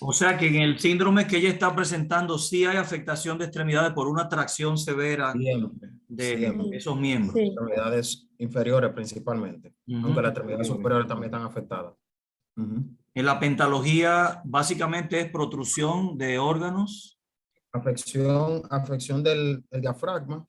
O sea que en el síndrome que ella está presentando sí hay afectación de extremidades por una tracción severa de esos miembros. Sí. Extremidades inferiores principalmente, aunque las extremidades superiores también están afectadas. En la pentalogía básicamente es protrusión de órganos. Afección del diafragma,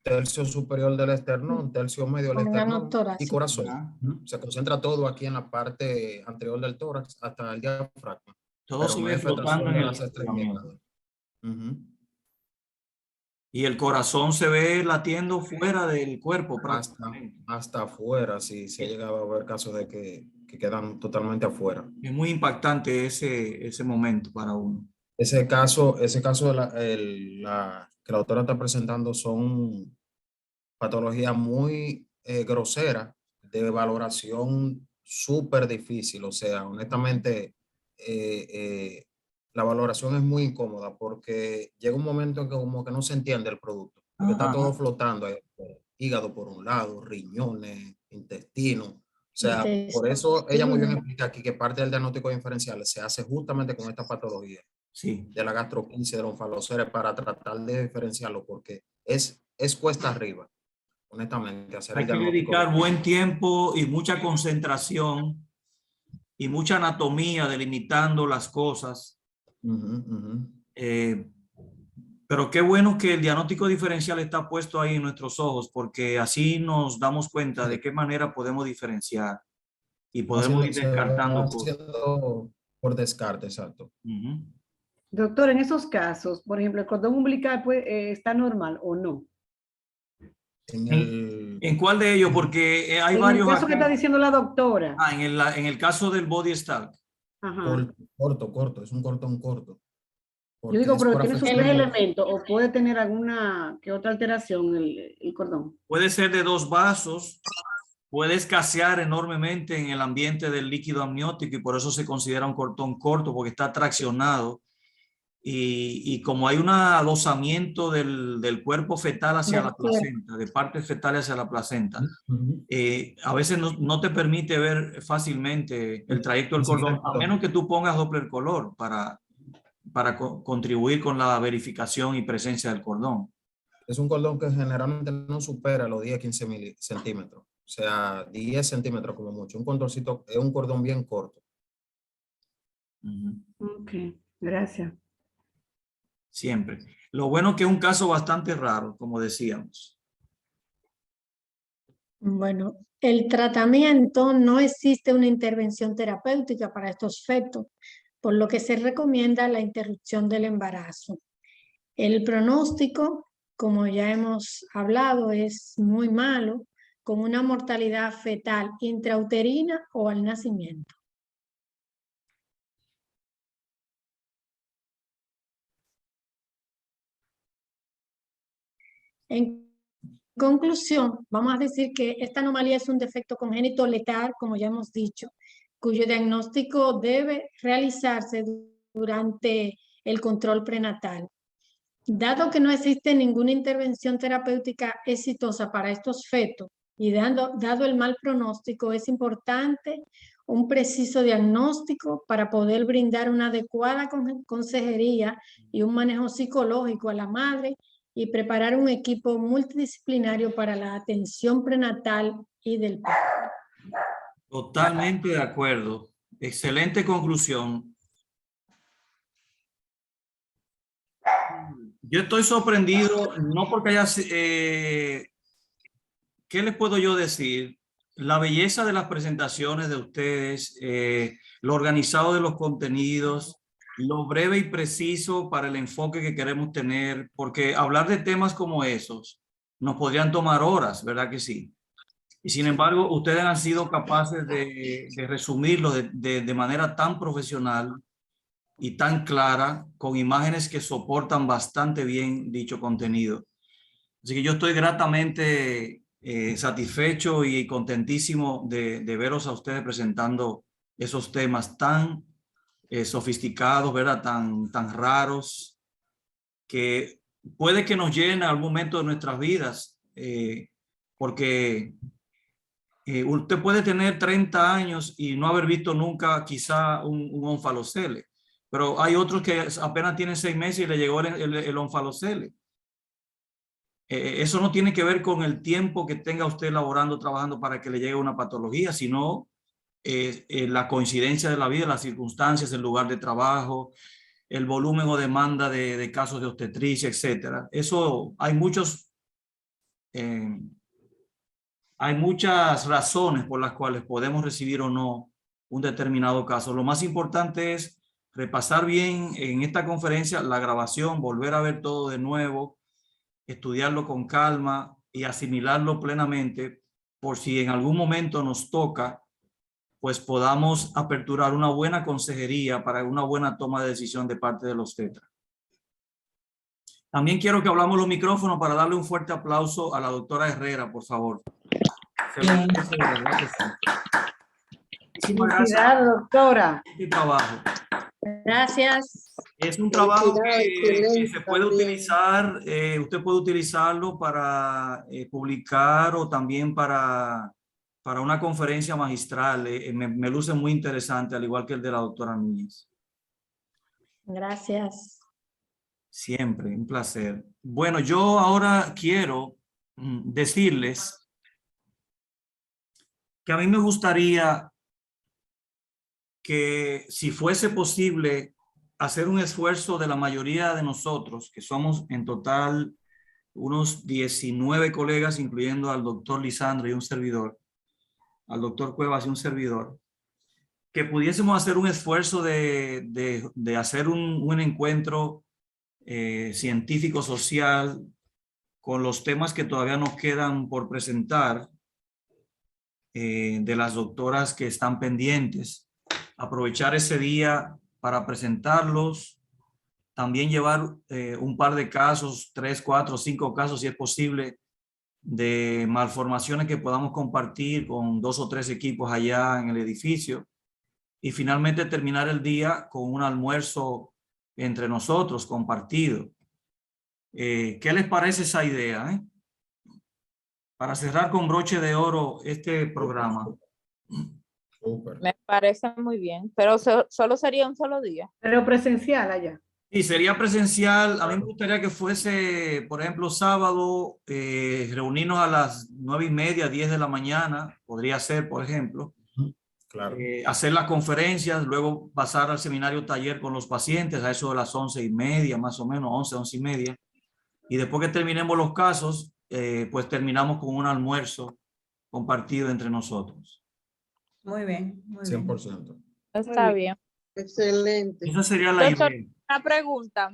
tercio superior del esternón, tercio medio del esternón y corazón. Se concentra todo aquí en la parte anterior del tórax hasta el diafragma. Todo se ve flotando en el extremidades. Y el corazón se ve latiendo fuera del cuerpo. Hasta afuera, sí, se ha llegado a ver casos de que quedan totalmente afuera. Es muy impactante ese momento para uno. Ese caso que la autora está presentando son patologías muy groseras, de valoración súper difícil. O sea, honestamente, la valoración es muy incómoda porque llega un momento en que como que no se entiende el producto. Porque está todo flotando, hígado por un lado, riñones, intestino. O sea, por eso ella muy bien explica aquí que parte del diagnóstico diferencial se hace justamente con esta patología de la gastroquisis, de los onfaloceles, para tratar de diferenciarlo, porque es cuesta arriba, honestamente. Hay que dedicar buen tiempo y mucha concentración y mucha anatomía delimitando las cosas. Pero qué bueno que el diagnóstico diferencial está puesto ahí en nuestros ojos, porque así nos damos cuenta de qué manera podemos diferenciar y podemos ir descartando cosas. Por descarte, exacto. Doctor, en esos casos, por ejemplo, el cordón umbilical ¿está normal o no? ¿En cuál de ellos? Porque hay varios. En el caso que está diciendo la doctora. En el caso del body stalk. Corto, es un cordón corto. Yo digo, pero tiene sus tres elementos, o puede tener alguna que otra alteración el cordón. Puede ser de dos vasos, puede escasear enormemente en el ambiente del líquido amniótico y por eso se considera un cordón corto, porque está traccionado. Y como hay un adosamiento del cuerpo fetal hacia la placenta, de partes fetales hacia la placenta, a veces no te permite ver fácilmente el trayecto del cordón, a menos que tú pongas Doppler color para contribuir con la verificación y presencia del cordón. Es un cordón que generalmente no supera los 10-15 centímetros. O sea, 10 centímetros como mucho. Un contorcito es un cordón bien corto. Ok, gracias. Siempre. Lo bueno que es un caso bastante raro, como decíamos. Bueno, el tratamiento, no existe una intervención terapéutica para estos fetos, por lo que se recomienda la interrupción del embarazo. El pronóstico, como ya hemos hablado, es muy malo, con una mortalidad fetal intrauterina o al nacimiento. En conclusión, vamos a decir que esta anomalía es un defecto congénito letal, como ya hemos dicho, cuyo diagnóstico debe realizarse durante el control prenatal. Dado que no existe ninguna intervención terapéutica exitosa para estos fetos y dado el mal pronóstico, es importante un preciso diagnóstico para poder brindar una adecuada consejería y un manejo psicológico a la madre y preparar un equipo multidisciplinario para la atención prenatal y del parto. Totalmente de acuerdo. Excelente conclusión. Yo estoy sorprendido, no porque haya... ¿qué les puedo yo decir? La belleza de las presentaciones de ustedes, lo organizado de los contenidos, lo breve y preciso para el enfoque que queremos tener, porque hablar de temas como esos nos podrían tomar horas, ¿verdad que sí? Y sin embargo, ustedes han sido capaces de resumirlo de manera tan profesional y tan clara, con imágenes que soportan bastante bien dicho contenido. Así que yo estoy gratamente satisfecho y contentísimo de veros a ustedes presentando esos temas tan sofisticados, ¿verdad? Tan raros, que puede que nos lleguen a algún momento de nuestras vidas, porque usted puede tener 30 años y no haber visto nunca quizá un onfalocele, pero hay otros que apenas tienen 6 meses y le llegó el onfalocele. Eso no tiene que ver con el tiempo que tenga usted laborando, trabajando para que le llegue una patología, sino la coincidencia de la vida, las circunstancias, el lugar de trabajo, el volumen o demanda de casos de obstetricia, etcétera. Eso hay muchas razones por las cuales podemos recibir o no un determinado caso. Lo más importante es repasar bien en esta conferencia la grabación, volver a ver todo de nuevo, estudiarlo con calma y asimilarlo plenamente, por si en algún momento nos toca, pues podamos aperturar una buena consejería para una buena toma de decisión de parte de los tetras. También quiero que hablamos los micrófonos para darle un fuerte aplauso a la doctora Herrera, por favor. Felicidades, doctora. Este trabajo. Gracias. Es un trabajo que se puede utilizar, usted puede utilizarlo para publicar o también para una conferencia magistral. Me luce muy interesante, al igual que el de la doctora Núñez. Gracias. Siempre, un placer. Bueno, yo ahora quiero decirles que a mí me gustaría que, si fuese posible, hacer un esfuerzo de la mayoría de nosotros, que somos en total unos 19 colegas, incluyendo al doctor Lisandro y un servidor, al doctor Cuevas y un servidor, que pudiésemos hacer un esfuerzo de hacer un encuentro científico-social con los temas que todavía nos quedan por presentar, de las doctoras que están pendientes. Aprovechar ese día para presentarlos, también llevar un par de casos, 3, 4, 5 casos si es posible, de malformaciones que podamos compartir con 2 o 3 equipos allá en el edificio, y finalmente terminar el día con un almuerzo entre nosotros compartido. ¿Qué les parece esa idea? Para cerrar con broche de oro este programa. Súper. Me parece muy bien, pero solo sería un solo día. Pero presencial allá. Y sería presencial. A mí me gustaría que fuese, por ejemplo, sábado, reunirnos a las 9:30, 10 de la mañana. Podría ser, por ejemplo. Claro. Hacer las conferencias, luego pasar al seminario taller con los pacientes a eso de las 11:30, más o menos, 11, 11:30. Y después que terminemos los casos, pues terminamos con un almuerzo compartido entre nosotros. Muy bien, muy bien. 100%. Está bien. Excelente. Esa sería la Doctor, idea. una pregunta.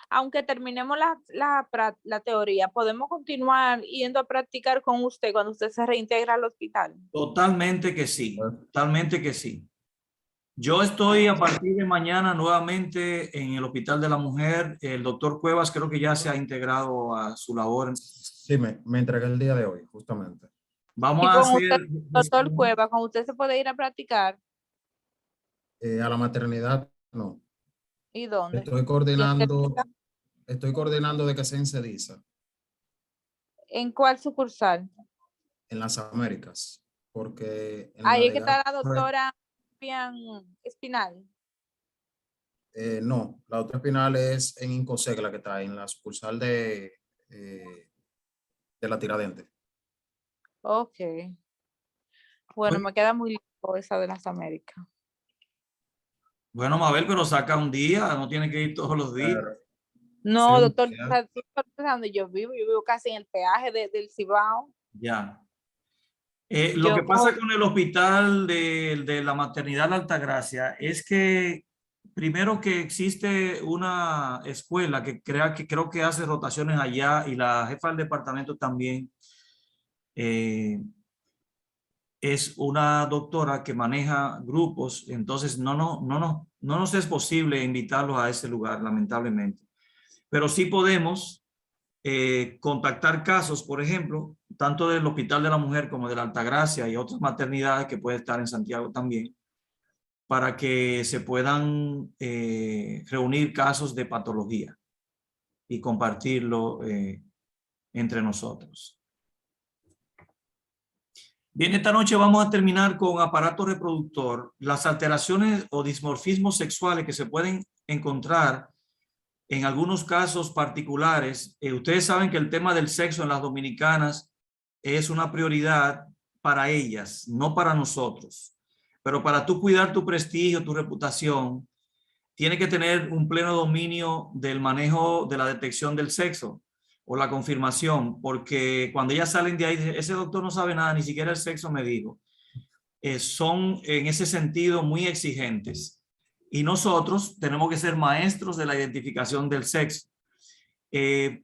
Aunque terminemos la teoría, ¿podemos continuar yendo a practicar con usted cuando usted se reintegra al hospital? Totalmente que sí, totalmente que sí. Yo estoy a partir de mañana nuevamente en el Hospital de la Mujer. El doctor Cuevas creo que ya se ha integrado a su labor. Sí, me entregué el día de hoy, justamente. Vamos Y a con hacer... usted, doctor Cueva, con usted se puede ir a practicar. A la maternidad, no. ¿Y dónde? Estoy coordinando de que sea en Cediza, ¿En cuál sucursal? en las Américas, porque en Ahí la es que de está la Gascue, doctora Pian Espinal. no, la otra espinal es en Incosec, la que está en la sucursal de la Tiradentes. Ok. Bueno, Uy. me queda muy lejos esa de las Américas. Bueno, Mabel, pero saca un día, no tiene que ir todos los días. No, Sí, doctor, ya. ¿sabes dónde yo vivo casi en el peaje del Cibao. Ya. Lo que pasa con el hospital de la maternidad de Altagracia es que primero que existe una escuela que creo que hace rotaciones allá y la jefa del departamento también es una doctora que maneja grupos, entonces no nos es posible invitarlos a ese lugar, lamentablemente. Pero sí podemos contactar casos, por ejemplo, tanto del Hospital de la Mujer como de la Altagracia y otras maternidades que puede estar en Santiago también, para que se puedan reunir casos de patología y compartirlo entre nosotros. Bien, esta noche vamos a terminar con aparato reproductor, las alteraciones o dismorfismos sexuales que se pueden encontrar en algunos casos particulares. Ustedes saben que el tema del sexo en las dominicanas es una prioridad para ellas, no para nosotros. Pero para tú cuidar tu prestigio, tu reputación, tiene que tener un pleno dominio del manejo de la detección del sexo o la confirmación, porque cuando ellas salen de ahí, ese doctor no sabe nada, ni siquiera el sexo me dijo. Son en ese sentido muy exigentes. Y nosotros tenemos que ser maestros de la identificación del sexo.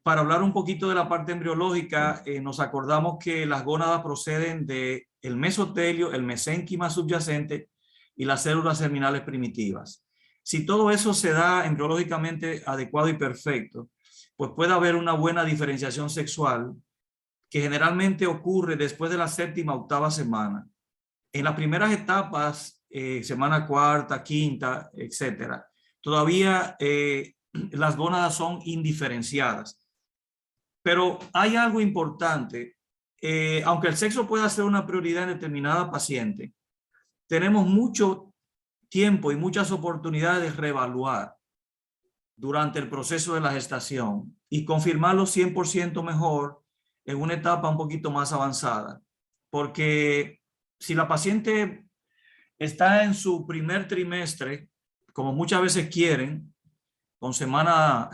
Para hablar un poquito de la parte embriológica, nos acordamos que las gónadas proceden del mesotelio, el mesénquima subyacente y las células germinales primitivas. Si todo eso se da embriológicamente adecuado y perfecto, pues puede haber una buena diferenciación sexual que generalmente ocurre después de la séptima, octava semana. En las primeras etapas, semana cuarta, quinta, etcétera, todavía las gónadas son indiferenciadas. Pero hay algo importante. Aunque el sexo pueda ser una prioridad en determinada paciente, tenemos mucho tiempo y muchas oportunidades de reevaluar durante el proceso de la gestación y confirmarlo 100% mejor en una etapa un poquito más avanzada. Porque si la paciente está en su primer trimestre, como muchas veces quieren, con semana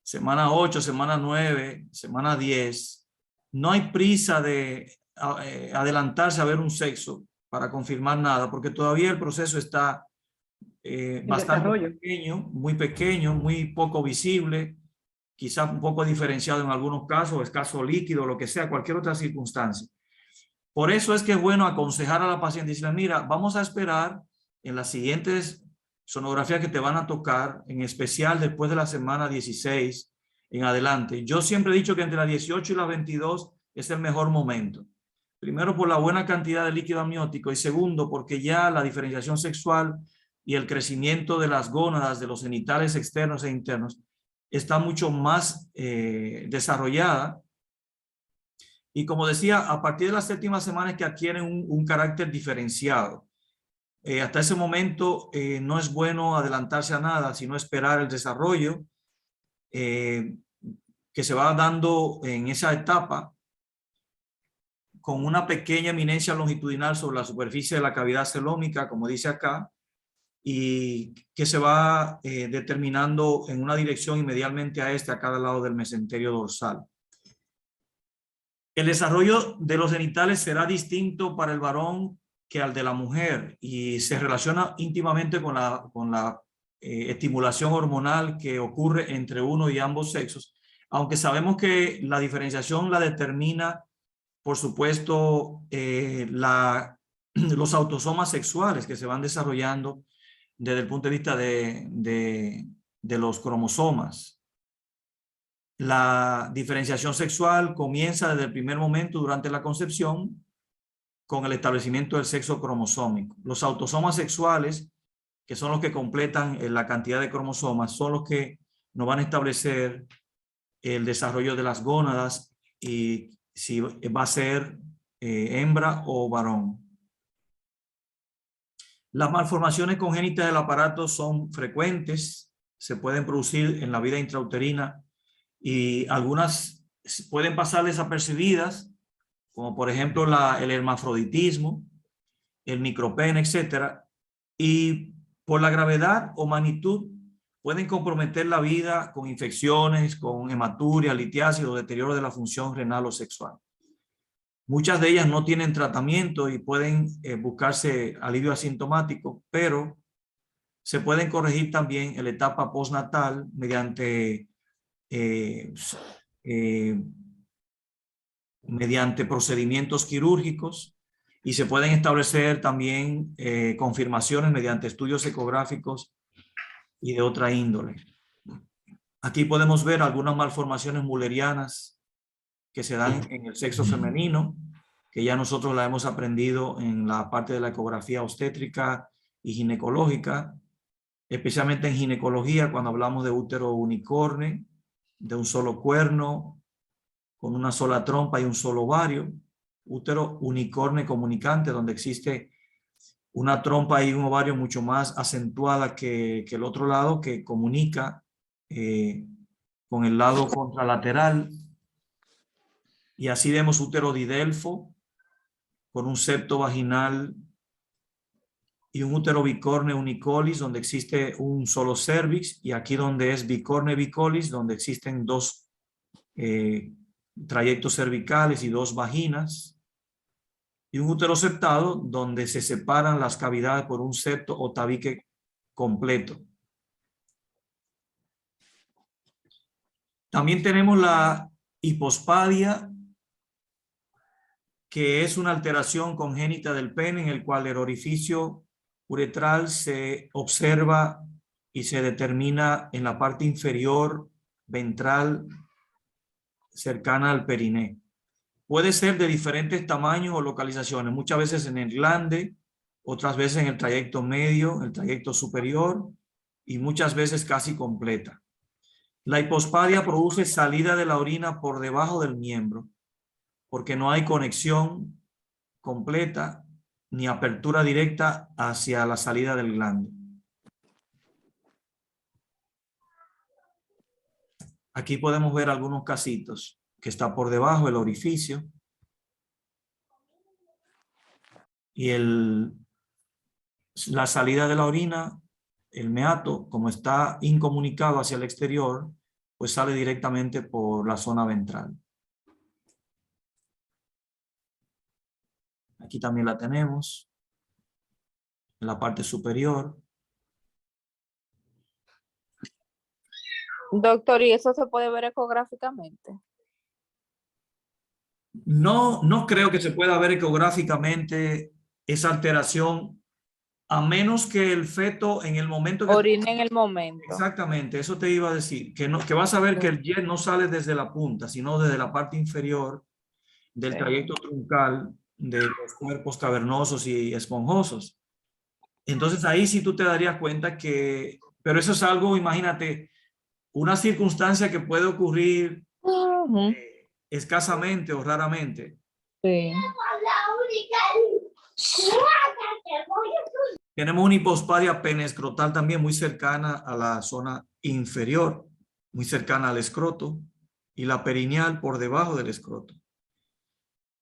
8, semana 9, semana 10, no hay prisa de adelantarse a ver un sexo para confirmar nada, porque todavía el proceso está bastante pequeño, muy poco visible, quizás un poco diferenciado en algunos casos, escaso líquido, lo que sea, cualquier otra circunstancia. Por eso es que es bueno aconsejar a la paciente y decirle, mira, vamos a esperar en las siguientes sonografías que te van a tocar, en especial después de la semana 16 en adelante. Yo siempre he dicho que entre las 18 y las 22 es el mejor momento. Primero, por la buena cantidad de líquido amniótico y segundo, porque ya la diferenciación sexual y el crecimiento de las gónadas, de los genitales externos e internos, está mucho más desarrollada. Y como decía, a partir de las séptimas semanas que adquieren un carácter diferenciado. hasta ese momento no es bueno adelantarse a nada, sino esperar el desarrollo que se va dando en esa etapa con una pequeña eminencia longitudinal sobre la superficie de la cavidad celómica, como dice acá, y que se va determinando en una dirección y medialmente a cada lado del mesenterio dorsal. El desarrollo de los genitales será distinto para el varón que al de la mujer y se relaciona íntimamente con la estimulación hormonal que ocurre entre uno y ambos sexos, aunque sabemos que la diferenciación la determina, por supuesto, los autosomas sexuales que se van desarrollando desde el punto de vista de los cromosomas. La diferenciación sexual comienza desde el primer momento durante la concepción con el establecimiento del sexo cromosómico. Los autosomas sexuales, que son los que completan la cantidad de cromosomas, son los que nos van a establecer el desarrollo de las gónadas y si va a ser hembra o varón. Las malformaciones congénitas del aparato son frecuentes, se pueden producir en la vida intrauterina y algunas pueden pasar desapercibidas, como por ejemplo el hermafroditismo, el micropene, etc. Y por la gravedad o magnitud pueden comprometer la vida con infecciones, con hematuria, litiasis o deterioro de la función renal o sexual. Muchas de ellas no tienen tratamiento y pueden buscarse alivio asintomático, pero se pueden corregir también en la etapa postnatal mediante procedimientos quirúrgicos y se pueden establecer también confirmaciones mediante estudios ecográficos y de otra índole. Aquí podemos ver algunas malformaciones mullerianas que se dan en el sexo femenino, que ya nosotros la hemos aprendido en la parte de la ecografía obstétrica y ginecológica, especialmente en ginecología cuando hablamos de útero unicorne, de un solo cuerno, con una sola trompa y un solo ovario, útero unicorne comunicante, donde existe una trompa y un ovario mucho más acentuada que el otro lado, que comunica con el lado contralateral. Y así vemos útero didelfo con un septo vaginal y un útero bicorne unicolis donde existe un solo cervix, y aquí donde es bicorne bicolis donde existen dos trayectos cervicales y dos vaginas, y un útero septado donde se separan las cavidades por un septo o tabique completo. También tenemos la hipospadia, que es una alteración congénita del pene en el cual el orificio uretral se observa y se determina en la parte inferior ventral cercana al periné. Puede ser de diferentes tamaños o localizaciones, muchas veces en el glande, otras veces en el trayecto medio, el trayecto superior y muchas veces casi completa. La hipospadia produce salida de la orina por debajo del miembro, porque no hay conexión completa ni apertura directa hacia la salida del glande. Aquí podemos ver algunos casitos que está por debajo del orificio y la salida de la orina, el meato, como está incomunicado hacia el exterior, pues sale directamente por la zona ventral. Aquí también la tenemos, en la parte superior. Doctor, ¿y eso se puede ver ecográficamente? No creo que se pueda ver ecográficamente esa alteración, a menos que el feto en el momento que... Orine en el momento. Exactamente, eso te iba a decir, que vas a ver que el jet no sale desde la punta, sino desde la parte inferior del trayecto truncal de los cuerpos cavernosos y esponjosos. Entonces ahí sí tú te darías cuenta que, pero eso es algo, imagínate, una circunstancia que puede ocurrir escasamente o raramente. Sí. Tenemos una hipospadia peneescrotal también muy cercana a la zona inferior, muy cercana al escroto, y la perineal por debajo del escroto.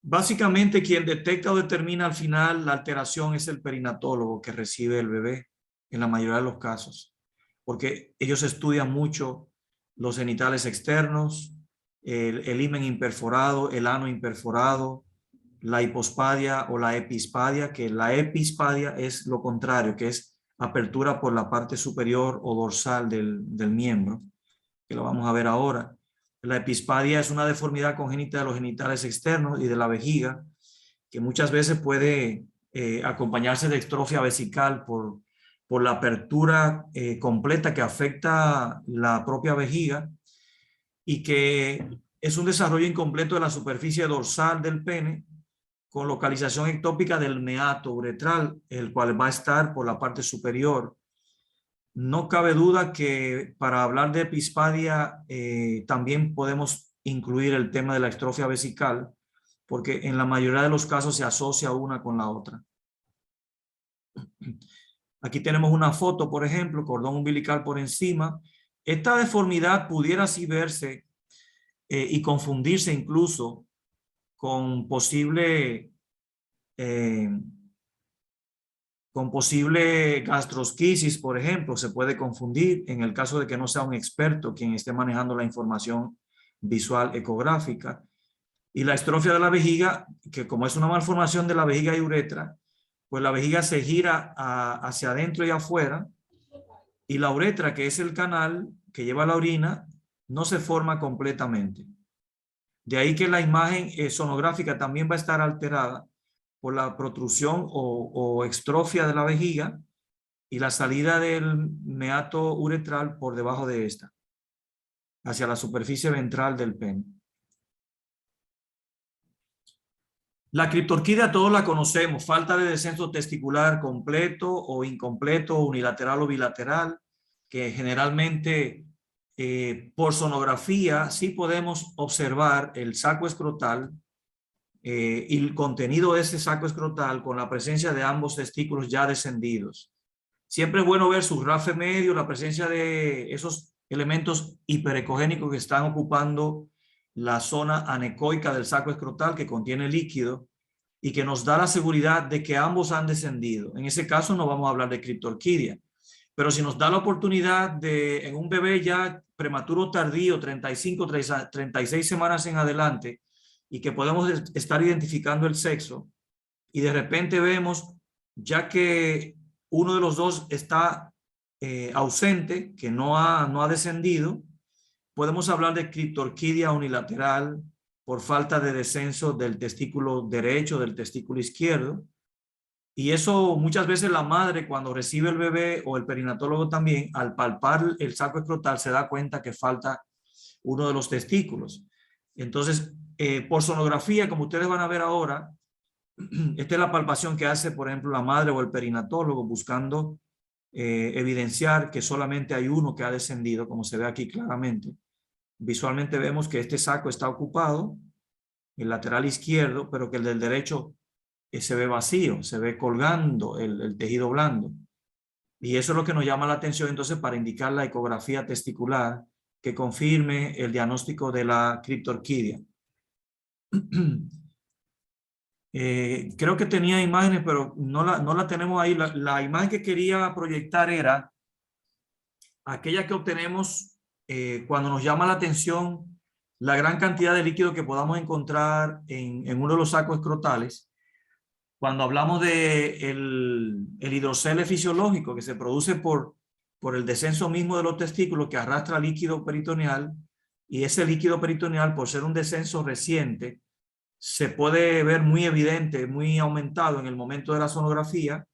Básicamente, quien detecta o determina al final la alteración es el perinatólogo que recibe el bebé en la mayoría de los casos, porque ellos estudian mucho los genitales externos, el himen imperforado, el ano imperforado, la hipospadia o la epispadia, que la epispadia es lo contrario, que es apertura por la parte superior o dorsal del miembro, que lo vamos a ver ahora. La epispadia es una deformidad congénita de los genitales externos y de la vejiga, que muchas veces puede acompañarse de distrofia vesical por la apertura completa que afecta la propia vejiga y que es un desarrollo incompleto de la superficie dorsal del pene con localización ectópica del meato uretral, el cual va a estar por la parte superior. No cabe duda que para hablar de epispadia también podemos incluir el tema de la distrofia vesical, porque en la mayoría de los casos se asocia una con la otra. Aquí tenemos una foto, por ejemplo, cordón umbilical por encima. Esta deformidad pudiera así verse y confundirse incluso con posible gastrosquisis, por ejemplo, se puede confundir en el caso de que no sea un experto quien esté manejando la información visual ecográfica. Y la distrofia de la vejiga, que como es una malformación de la vejiga y uretra, pues la vejiga se gira hacia adentro y afuera, y la uretra, que es el canal que lleva la orina, no se forma completamente. De ahí que la imagen sonográfica también va a estar alterada por la protrusión o extrofia de la vejiga y la salida del meato uretral por debajo de esta, hacia la superficie ventral del pene. La criptorquidia todos la conocemos, falta de descenso testicular completo o incompleto, unilateral o bilateral, que generalmente por sonografía sí podemos observar el saco escrotal y el contenido de ese saco escrotal con la presencia de ambos testículos ya descendidos. Siempre es bueno ver su rafe medio, la presencia de esos elementos hiperecogénicos que están ocupando la zona anecoica del saco escrotal que contiene líquido y que nos da la seguridad de que ambos han descendido. En ese caso no vamos a hablar de criptorquidia, pero si nos da la oportunidad de en un bebé ya prematuro tardío, 35, 36 semanas en adelante, y que podemos estar identificando el sexo, y de repente vemos ya que uno de los dos está ausente, que no ha descendido, podemos hablar de criptorquidia unilateral por falta de descenso del testículo derecho, del testículo izquierdo. Y eso muchas veces la madre cuando recibe el bebé o el perinatólogo también, al palpar el saco escrotal se da cuenta que falta uno de los testículos. Entonces, por sonografía, como ustedes van a ver ahora, esta es la palpación que hace, por ejemplo, la madre o el perinatólogo buscando evidenciar que solamente hay uno que ha descendido, como se ve aquí claramente. Visualmente vemos que este saco está ocupado, el lateral izquierdo, pero que el del derecho se ve vacío, se ve colgando el tejido blando. Y eso es lo que nos llama la atención entonces para indicar la ecografía testicular que confirme el diagnóstico de la criptorquidia. Creo que tenía imágenes, pero no la tenemos ahí. La imagen que quería proyectar era aquella que obtenemos cuando nos llama la atención la gran cantidad de líquido que podamos encontrar en uno de los sacos escrotales. Cuando hablamos de el hidrocele fisiológico que se produce por el descenso mismo de los testículos que arrastra líquido peritoneal, y ese líquido peritoneal, por ser un descenso reciente, se puede ver muy evidente, muy aumentado en el momento de la sonografía,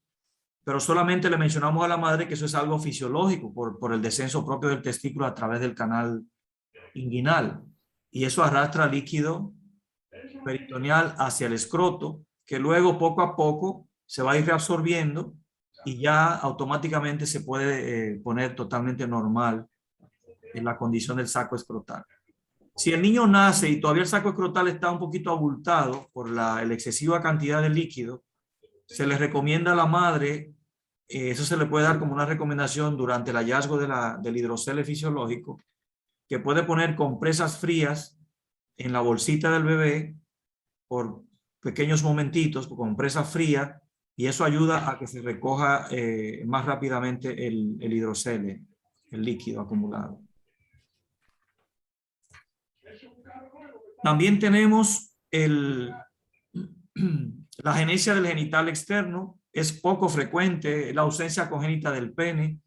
pero solamente le mencionamos a la madre que eso es algo fisiológico por el descenso propio del testículo a través del canal inguinal, y eso arrastra líquido peritoneal hacia el escroto, que luego poco a poco se va a ir reabsorbiendo y ya automáticamente se puede poner totalmente normal en la condición del saco escrotal. Si el niño nace y todavía el saco escrotal está un poquito abultado por la excesiva cantidad de líquido, se le recomienda a la madre, eso se le puede dar como una recomendación durante el hallazgo del hidrocele fisiológico, que puede poner compresas frías en la bolsita del bebé por pequeños momentitos, con compresa fría, y eso ayuda a que se recoja más rápidamente el hidrocele, el líquido acumulado. También tenemos la agenesia del genital externo. Es poco frecuente la ausencia congénita del pene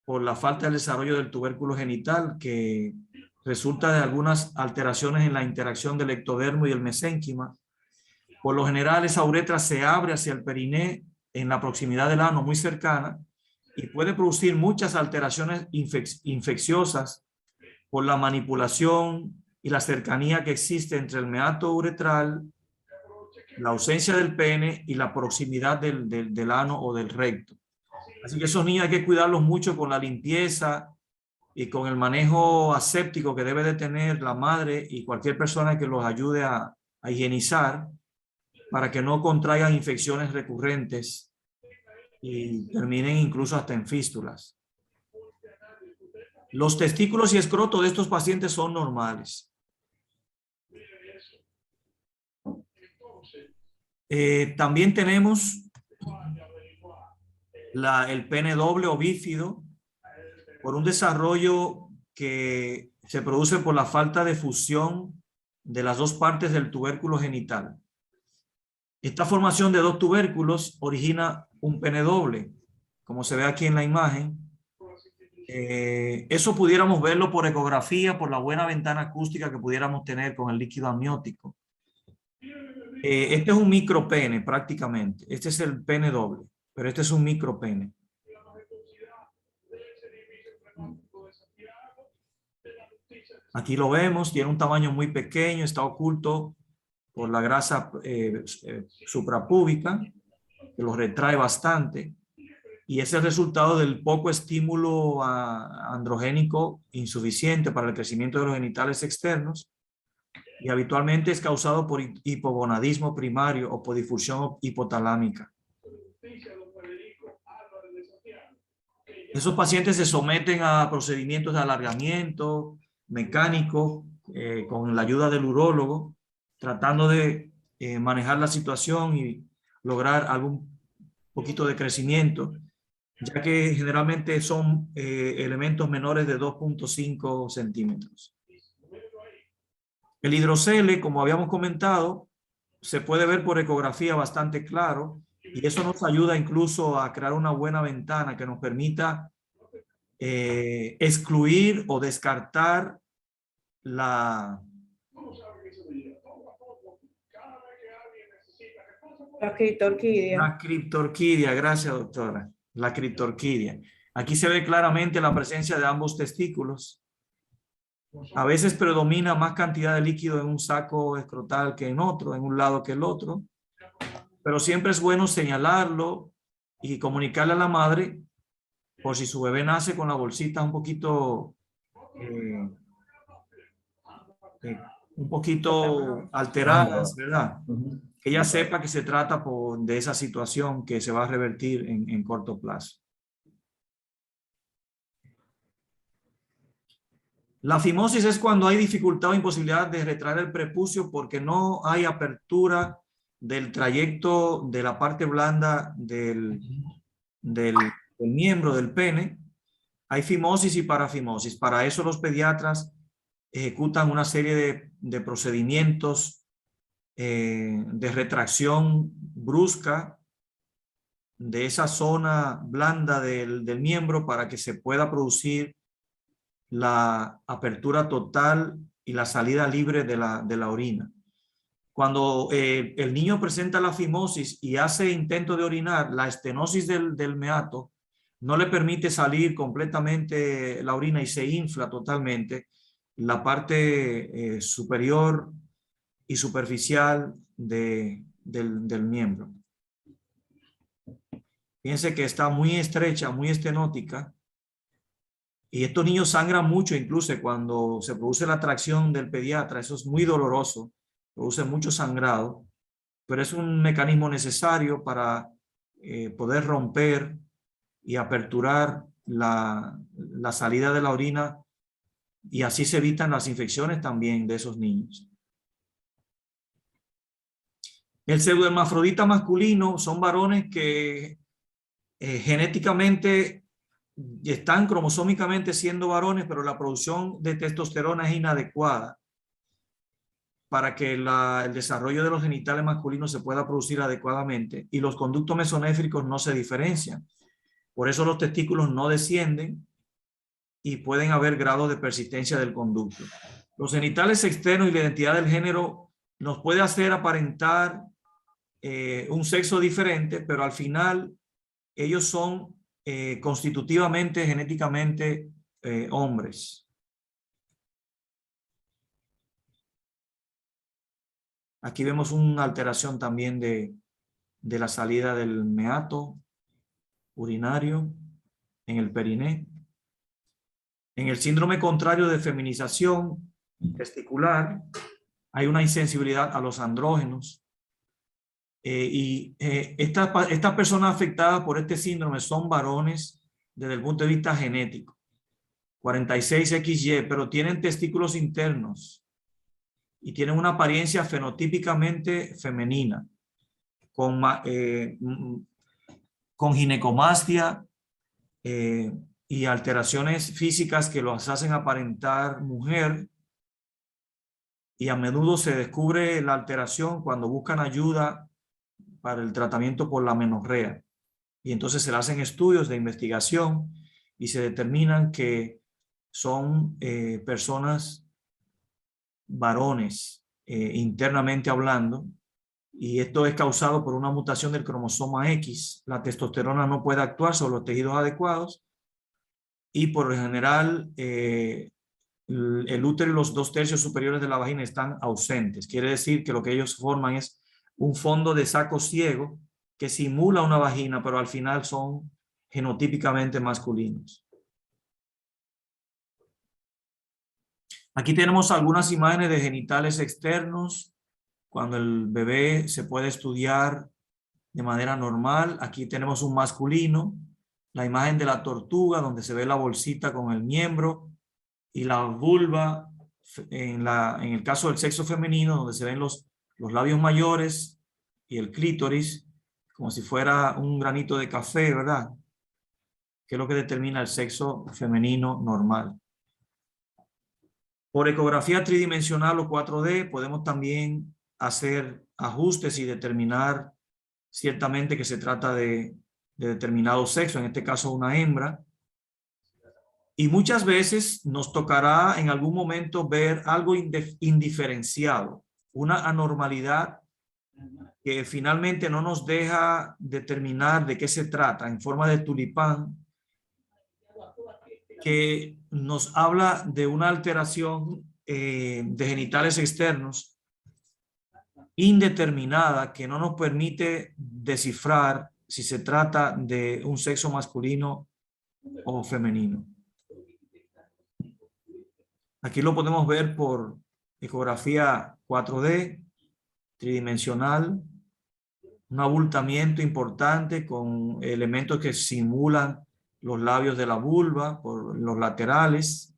por la falta de desarrollo del tubérculo genital, que resulta de algunas alteraciones en la interacción del ectodermo y el mesénquima. Por lo general, esa uretra se abre hacia el periné en la proximidad del ano, muy cercana, y puede producir muchas alteraciones infecciosas por la manipulación y la cercanía que existe entre el meato uretral, la ausencia del pene y la proximidad del ano o del recto. Así que esos niños hay que cuidarlos mucho con la limpieza y con el manejo aséptico que debe de tener la madre y cualquier persona que los ayude a higienizar, para que no contraigan infecciones recurrentes y terminen incluso hasta en fístulas. Los testículos y escroto de estos pacientes son normales. También tenemos el pene doble o bífido, por un desarrollo que se produce por la falta de fusión de las dos partes del tubérculo genital. Esta formación de dos tubérculos origina un pene doble, como se ve aquí en la imagen. Eso pudiéramos verlo por ecografía, por la buena ventana acústica que pudiéramos tener con el líquido amniótico. Este es un micropene prácticamente. Este es el pene doble, pero este es un micropene. Aquí lo vemos, tiene un tamaño muy pequeño, está oculto por la grasa suprapúbica, que lo retrae bastante, y es el resultado del poco estímulo androgénico insuficiente para el crecimiento de los genitales externos, y habitualmente es causado por hipogonadismo primario o por difusión hipotalámica. Esos pacientes se someten a procedimientos de alargamiento mecánico con la ayuda del urólogo, tratando de manejar la situación y lograr algún poquito de crecimiento, ya que generalmente son elementos menores de 2.5 centímetros. El hidrocele, como habíamos comentado, se puede ver por ecografía bastante claro, y eso nos ayuda incluso a crear una buena ventana que nos permita excluir o descartar la criptorquidia. La criptorquidia, gracias doctora. La criptorquidia. Aquí se ve claramente la presencia de ambos testículos. A veces predomina más cantidad de líquido en un saco escrotal que en otro, en un lado que el otro. Pero siempre es bueno señalarlo y comunicarle a la madre por si su bebé nace con la bolsita un poquito alteradas, ¿verdad? Que ella sepa que se trata de esa situación que se va a revertir en corto plazo. La fimosis es cuando hay dificultad o imposibilidad de retraer el prepucio porque no hay apertura del trayecto de la parte blanda del miembro del pene. Hay fimosis y parafimosis. Para eso los pediatras ejecutan una serie de procedimientos de retracción brusca de esa zona blanda del miembro para que se pueda producir la apertura total y la salida libre de la orina. Cuando el niño presenta la fimosis y hace intento de orinar, la estenosis del meato no le permite salir completamente la orina y se infla totalmente la parte superior y superficial del miembro. Fíjense que está muy estrecha, muy estenótica, y estos niños sangran mucho, incluso cuando se produce la tracción del pediatra. Eso es muy doloroso, produce mucho sangrado, pero es un mecanismo necesario para poder romper y aperturar la salida de la orina, y así se evitan las infecciones también de esos niños. El pseudohermafrodita masculino son varones que genéticamente están cromosómicamente siendo varones, pero la producción de testosterona es inadecuada para que el desarrollo de los genitales masculinos se pueda producir adecuadamente, y los conductos mesonéfricos no se diferencian. Por eso los testículos no descienden y pueden haber grados de persistencia del conducto. Los genitales externos y la identidad del género nos puede hacer aparentar un sexo diferente, pero al final ellos son constitutivamente, genéticamente hombres. Aquí vemos una alteración también de la salida del meato urinario en el periné. En el síndrome contrario de feminización testicular hay una insensibilidad a los andrógenos. Estas personas afectadas por este síndrome son varones desde el punto de vista genético, 46XY, pero tienen testículos internos y tienen una apariencia fenotípicamente femenina, con ginecomastia y alteraciones físicas que los hacen aparentar mujer, y a menudo se descubre la alteración cuando buscan ayuda para el tratamiento por la menorrea, y entonces se le hacen estudios de investigación y se determinan que son personas varones internamente hablando, y esto es causado por una mutación del cromosoma X. La testosterona no puede actuar sobre los tejidos adecuados, y por lo general el útero y los 2/3 superiores de la vagina están ausentes. Quiere decir que lo que ellos forman es un fondo de saco ciego que simula una vagina, pero al final son genotípicamente masculinos. Aquí tenemos algunas imágenes de genitales externos cuando el bebé se puede estudiar de manera normal. Aquí tenemos un masculino, la imagen de la tortuga donde se ve la bolsita con el miembro, y la vulva en el caso del sexo femenino, donde se ven los labios mayores y el clítoris como si fuera un granito de café, ¿verdad? Que es lo que determina el sexo femenino normal. Por ecografía tridimensional o 4D podemos también hacer ajustes y determinar ciertamente que se trata de determinado sexo, en este caso una hembra. Y muchas veces nos tocará en algún momento ver algo indiferenciado, una anormalidad que finalmente no nos deja determinar de qué se trata, en forma de tulipán, que nos habla de una alteración de genitales externos indeterminada, que no nos permite descifrar si se trata de un sexo masculino o femenino. Aquí lo podemos ver por ecografía 4D, tridimensional, un abultamiento importante con elementos que simulan los labios de la vulva por los laterales,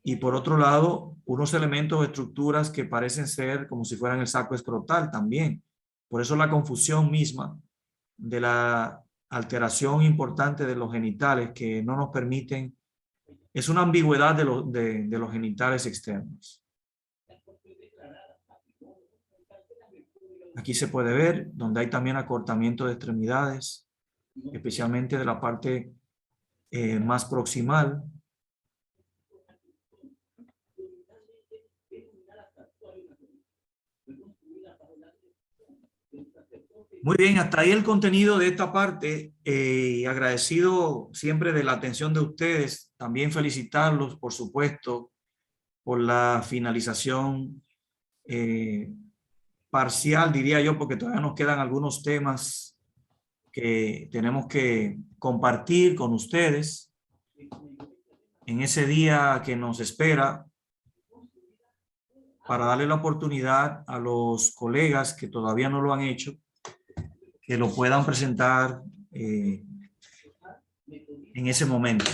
y por otro lado unos elementos o estructuras que parecen ser como si fueran el saco escrotal también. Por eso la confusión misma de la alteración importante de los genitales, que no nos permiten, es una ambigüedad de los genitales externos. Aquí se puede ver donde hay también acortamiento de extremidades, especialmente de la parte más proximal. Muy bien, hasta ahí el contenido de esta parte. Agradecido siempre de la atención de ustedes. También felicitarlos, por supuesto, por la finalización parcial, diría yo, porque todavía nos quedan algunos temas que tenemos que compartir con ustedes en ese día que nos espera. para darle la oportunidad a los colegas que todavía no lo han hecho, que lo puedan presentar en ese momento.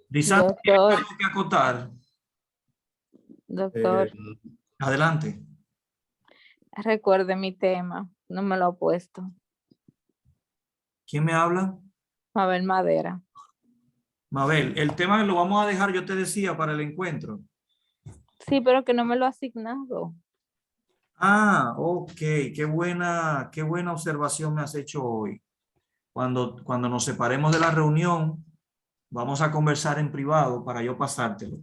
Lisa, ¿tienes Doctor, algo que acotar? doctor, Adelante. recuerde mi tema, no me lo he puesto. ¿Quién me habla? Mabel Madera. Mabel, el tema lo vamos a dejar, yo te decía, para el encuentro. Sí, pero que no me lo ha asignado. Ah, ok, qué buena observación me has hecho hoy. Cuando nos separemos de la reunión, vamos a conversar en privado para yo pasártelo.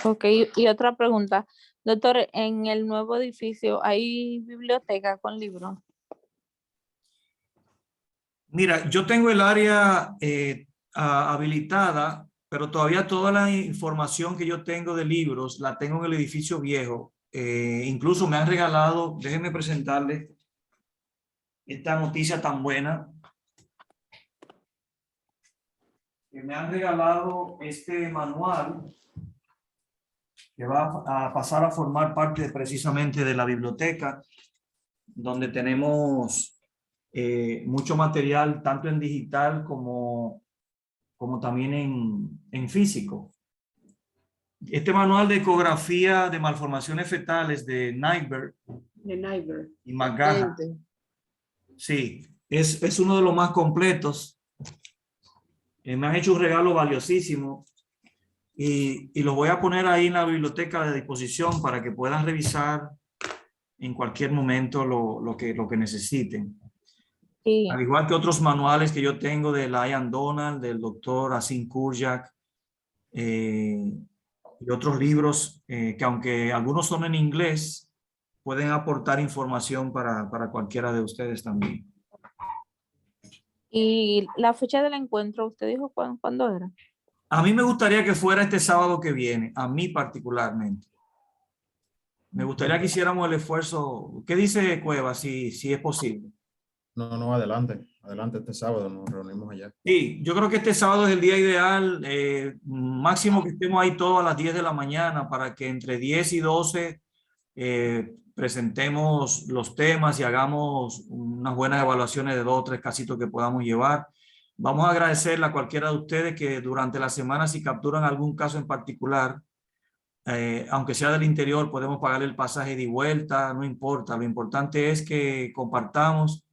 Ok, y otra pregunta. Doctor, ¿en el nuevo edificio hay biblioteca con libros? Mira, yo tengo el área habilitada, pero todavía toda la información que yo tengo de libros la tengo en el edificio viejo. Incluso me han regalado, déjenme presentarles esta noticia tan buena, que me han regalado este manual que va a pasar a formar parte precisamente de la biblioteca, donde tenemos mucho material, tanto en digital como también en físico. Este manual de ecografía de malformaciones fetales de Nyberg y McGaha, sí, es uno de los más completos. Me han hecho un regalo valiosísimo y lo voy a poner ahí en la biblioteca de disposición para que puedan revisar en cualquier momento lo que necesiten. Sí. Al igual que otros manuales que yo tengo de Ian Donald, del doctor Asim Kurjak, y otros libros que aunque algunos son en inglés, pueden aportar información para cualquiera de ustedes también. Y la fecha del encuentro, ¿usted dijo cuándo era? A mí me gustaría que fuera este sábado que viene, a mí particularmente. Me gustaría que hiciéramos el esfuerzo. ¿Qué dice Cueva, si es posible? No, adelante este sábado nos reunimos allá. Sí, yo creo que este sábado es el día ideal, máximo que estemos ahí todos a las 10 de la mañana para que entre 10 y 12 presentemos los temas y hagamos unas buenas evaluaciones de 2 o 3 casitos que podamos llevar. Vamos a agradecerle a cualquiera de ustedes que durante la semana, si capturan algún caso en particular, aunque sea del interior, podemos pagarle el pasaje de vuelta, no importa. Lo importante es que compartamos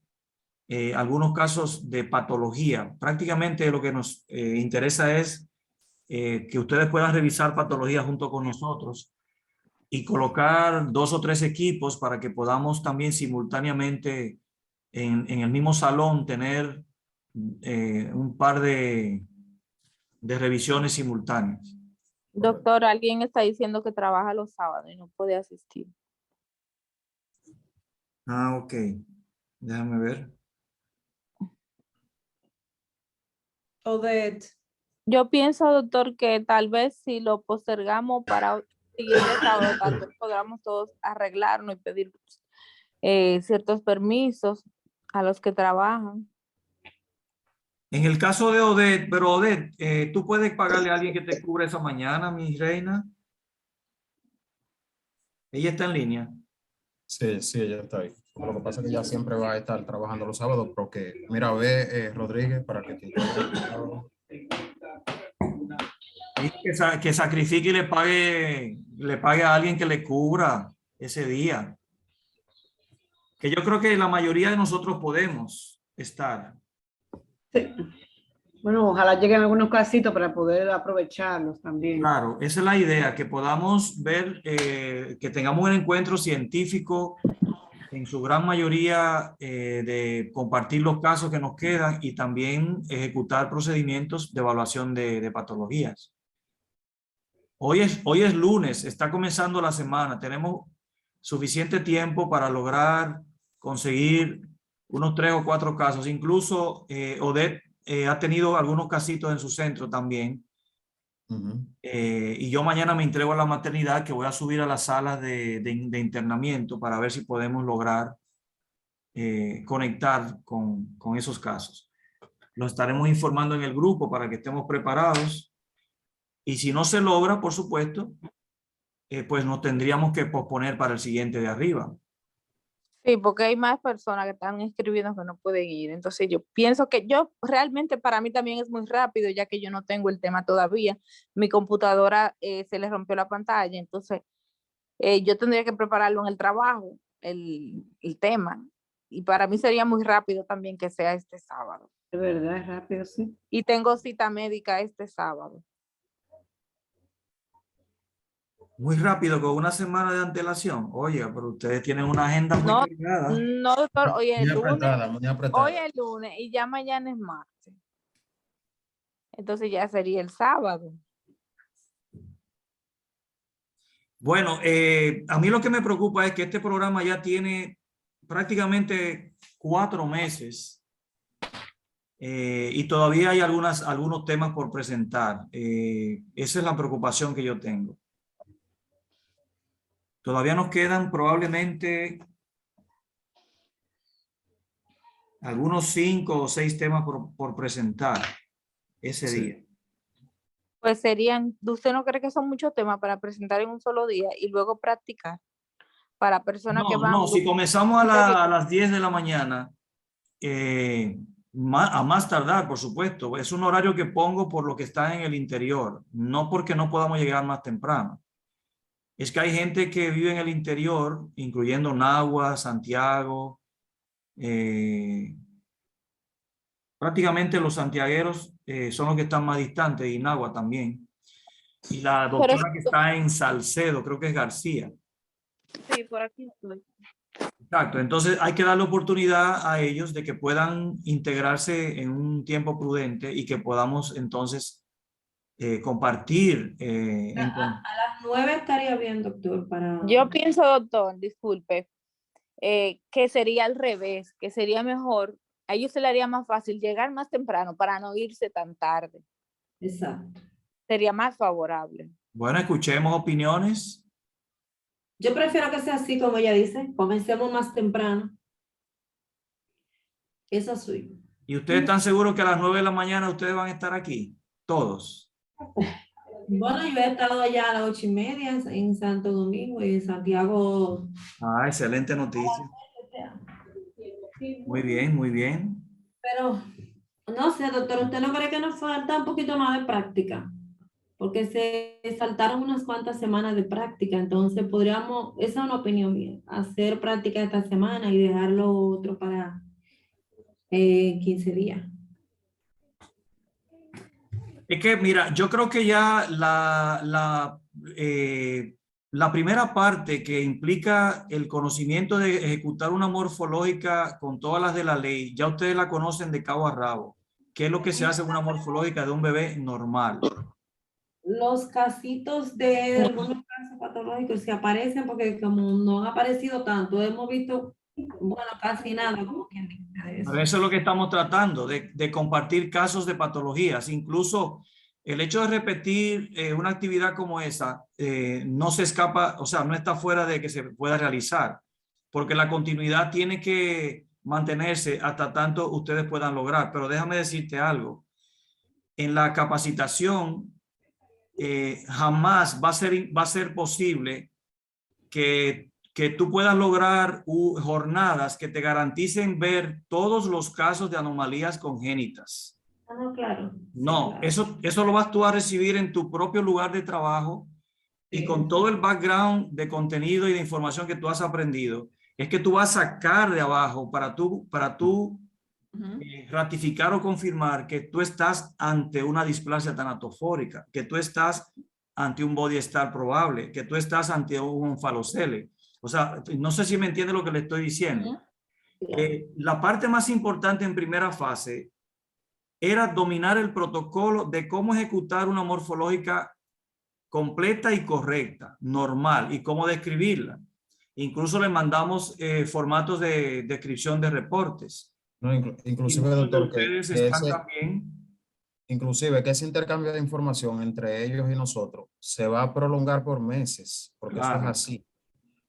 algunos casos de patología. Prácticamente lo que nos interesa es que ustedes puedan revisar patología junto con nosotros y colocar 2 o 3 equipos para que podamos también simultáneamente en el mismo salón tener un par de revisiones simultáneas. Doctor, alguien está diciendo que trabaja los sábados y no puede asistir. Ah, ok. Déjame ver. Odette. Yo pienso, doctor, que tal vez si lo postergamos para el siguiente sábado, tal vez podamos todos arreglarnos y pedir ciertos permisos a los que trabajan. En el caso de Odette, pero Odette, ¿tú puedes pagarle a alguien que te cubra esa mañana, mi reina? Ella está en línea. Sí, ella está ahí. Lo que pasa es que ella siempre va a estar trabajando los sábados, porque mira, ve Rodríguez para que te Que sacrifique y le pague a alguien que le cubra ese día. Que yo creo que la mayoría de nosotros podemos estar. Sí. Bueno, ojalá lleguen algunos casitos para poder aprovecharlos también. Claro, esa es la idea, que podamos ver, que tengamos un encuentro científico en su gran mayoría de compartir los casos que nos quedan y también ejecutar procedimientos de evaluación de patologías. Hoy es lunes, está comenzando la semana, tenemos suficiente tiempo para lograr conseguir unos 3 o 4 casos. Incluso Odette ha tenido algunos casitos en su centro también. Y yo mañana me entrego a la maternidad, que voy a subir a las salas de internamiento para ver si podemos lograr conectar con esos casos. Lo estaremos informando en el grupo para que estemos preparados. Y si no se logra, por supuesto, pues nos tendríamos que posponer para el siguiente de arriba. Sí, porque hay más personas que están inscribiendo que no pueden ir. Entonces yo pienso que yo realmente para mí también es muy rápido, ya que yo no tengo el tema todavía. Mi computadora se le rompió la pantalla, entonces yo tendría que prepararlo en el trabajo, el tema. Y para mí sería muy rápido también que sea este sábado. De verdad, es rápido, sí. Y tengo cita médica este sábado. Muy rápido, con una semana de antelación. Oye, pero ustedes tienen una agenda muy No, cargada. no, doctor, hoy es Muy el lunes. apretada, muy apretada. Hoy es el lunes y ya mañana es martes. Entonces ya sería el sábado. Bueno, a mí lo que me preocupa es que este programa ya tiene prácticamente 4 meses y todavía hay algunos temas por presentar. Esa es la preocupación que yo tengo. Todavía nos quedan probablemente algunos 5 o 6 temas por presentar ese Sí. día. Pues serían, ¿usted no cree que son muchos temas para presentar en un solo día y luego practicar para personas que van? No, si comenzamos a las 10 de la mañana, a más tardar, por supuesto, es un horario que pongo por lo que está en el interior, no porque no podamos llegar más temprano. Es que hay gente que vive en el interior, incluyendo Nagua, Santiago, prácticamente los santiagueros son los que están más distantes y Nagua también. Y la doctora que está en Salcedo, creo que es García. Sí, por aquí estoy. Exacto, entonces hay que darle oportunidad a ellos de que puedan integrarse en un tiempo prudente y que podamos entonces compartir. A las 9 estaría bien, doctor, para... Yo pienso, doctor, disculpe, que sería al revés, que sería mejor, a ellos se le haría más fácil llegar más temprano para no irse tan tarde. Exacto. Sería más favorable. Bueno, escuchemos opiniones. Yo prefiero que sea así, como ella dice, comencemos más temprano. Eso soy. ¿Y ustedes están seguros que a las 9 de la mañana ustedes van a estar aquí? Todos. Bueno, yo he estado allá a las 8:30 en Santo Domingo y en Santiago. Ah, excelente noticia. Muy bien, muy bien. Pero, no sé, doctor, ¿usted no cree que nos falta un poquito más de práctica? Porque se saltaron unas cuantas semanas de práctica, entonces podríamos, esa es una opinión mía, hacer práctica esta semana y dejarlo otro para 15 días. Es que, mira, yo creo que ya la primera parte que implica el conocimiento de ejecutar una morfológica con todas las de la ley, ya ustedes la conocen de cabo a rabo. ¿Qué es lo que se hace en una morfológica de un bebé normal? Los casitos de algunos casos patológicos se aparecen porque como no han aparecido tanto, hemos visto, bueno, casi nada, como quien dice de eso. Pero eso es lo que estamos tratando, de compartir casos de patologías. Incluso el hecho de repetir una actividad como esa no se escapa, o sea, no está fuera de que se pueda realizar, porque la continuidad tiene que mantenerse hasta tanto ustedes puedan lograr. Pero déjame decirte algo. En la capacitación jamás va a ser posible que tú puedas lograr jornadas que te garanticen ver todos los casos de anomalías congénitas. No, claro. No, Sí, claro. eso lo vas tú a recibir en tu propio lugar de trabajo y con todo el background de contenido y de información que tú has aprendido. Es que tú vas a sacar de abajo para tú ratificar o confirmar que tú estás ante una displasia tanatofórica, que tú estás ante un body star probable, que tú estás ante un falocele. O sea, no sé si me entiende lo que le estoy diciendo. La parte más importante en primera fase era dominar el protocolo de cómo ejecutar una morfológica completa y correcta, normal, y cómo describirla. Incluso le mandamos formatos de descripción de reportes. No, inclusive, doctor, ustedes están también. Inclusive que ese intercambio de información entre ellos y nosotros se va a prolongar por meses, porque Claro. eso es así.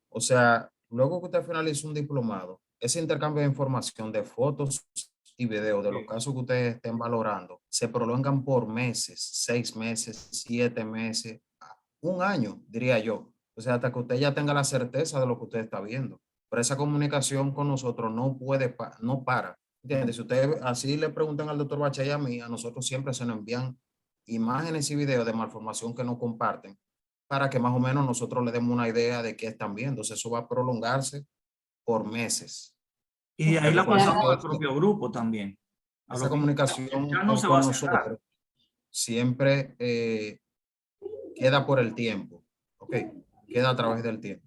O sea, luego que usted finalice un diplomado, ese intercambio de información de fotos y videos de los casos que ustedes estén valorando se prolongan por meses, 6 meses, 7 meses, 1 año, diría yo. O sea, hasta que usted ya tenga la certeza de lo que usted está viendo. Pero esa comunicación con nosotros no puede, no para. ¿Entiendes? Si usted así le preguntan al doctor Bachey y a mí, a nosotros siempre se nos envían imágenes y videos de malformación que no comparten para que más o menos nosotros le demos una idea de qué están viendo. Entonces eso va a prolongarse por meses. Y ahí la Por eso pasamos al que propio grupo también. esa comunicación Ya no se va con a cerrar. nosotros siempre queda por el tiempo. ¿Ok? Queda a través del tiempo.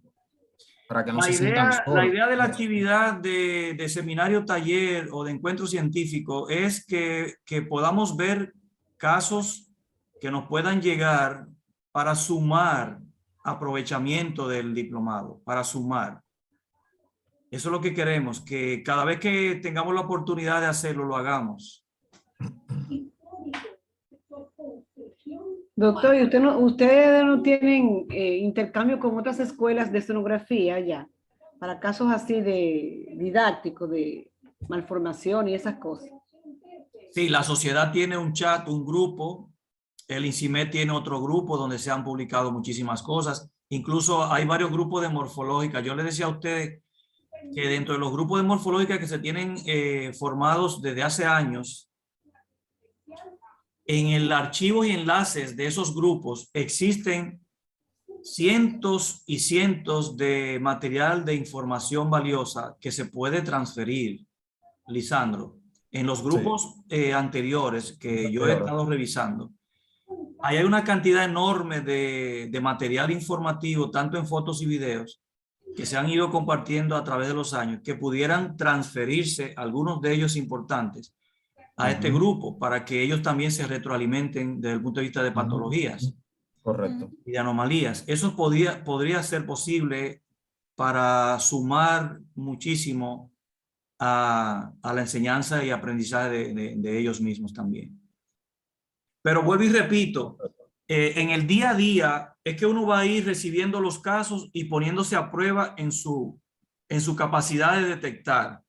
Para que no se sientan solos. La idea de la actividad de seminario, taller o de encuentro científico es que podamos ver casos que nos puedan llegar para sumar aprovechamiento del diplomado, para sumar. Eso es lo que queremos, que cada vez que tengamos la oportunidad de hacerlo, lo hagamos. Doctor, ¿y ustedes no tienen intercambio con otras escuelas de sonografía ya? Para casos así de didácticos, de malformación y esas cosas. Sí, la sociedad tiene un chat, un grupo. El INCIMED tiene otro grupo donde se han publicado muchísimas cosas. Incluso hay varios grupos de morfológica. Yo le decía a ustedes que dentro de los grupos de morfológica que se tienen formados desde hace años, en el archivo y enlaces de esos grupos existen cientos y cientos de material de información valiosa que se puede transferir, Lisandro. En los grupos anteriores que yo he estado revisando, ahí hay una cantidad enorme de material informativo, tanto en fotos y videos, que se han ido compartiendo a través de los años, que pudieran transferirse, algunos de ellos importantes, a este grupo para que ellos también se retroalimenten desde el punto de vista de patologías. Correcto. Y de anomalías. Eso podría ser posible para sumar muchísimo a la enseñanza y aprendizaje de ellos mismos también. Pero vuelvo y repito, en el día a día es que uno va a ir recibiendo los casos y poniéndose a prueba en su capacidad de detectar.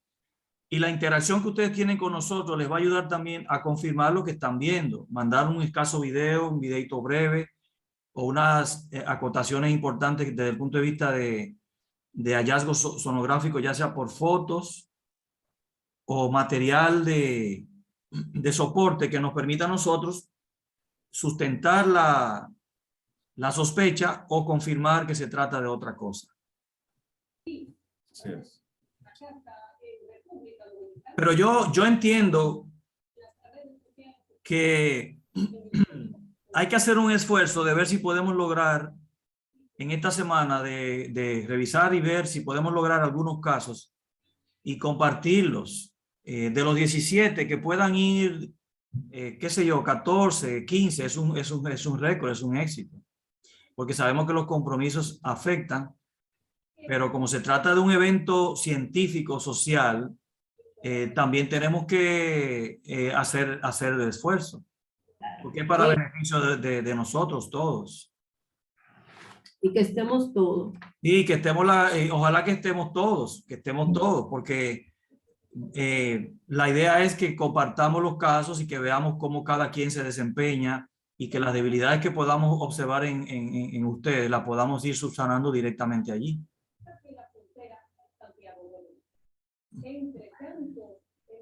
Y la interacción que ustedes tienen con nosotros les va a ayudar también a confirmar lo que están viendo. Mandar un escaso video, un videito breve o unas acotaciones importantes desde el punto de vista de hallazgos sonográficos, ya sea por fotos o material de soporte que nos permita a nosotros sustentar la sospecha o confirmar que se trata de otra cosa. Sí. Pero yo entiendo que hay que hacer un esfuerzo de ver si podemos lograr en esta semana de revisar y ver si podemos lograr algunos casos y compartirlos. De los 17 que puedan ir, qué sé yo, 14, 15, es un récord, es un éxito. Porque sabemos que los compromisos afectan, pero como se trata de un evento científico, social, también tenemos que hacer el esfuerzo, porque es para beneficio de nosotros todos. Y que estemos todos. Y que estemos, ojalá que estemos todos, porque la idea es que compartamos los casos y que veamos cómo cada quien se desempeña y que las debilidades que podamos observar en ustedes las podamos ir subsanando directamente allí. Entre tanto,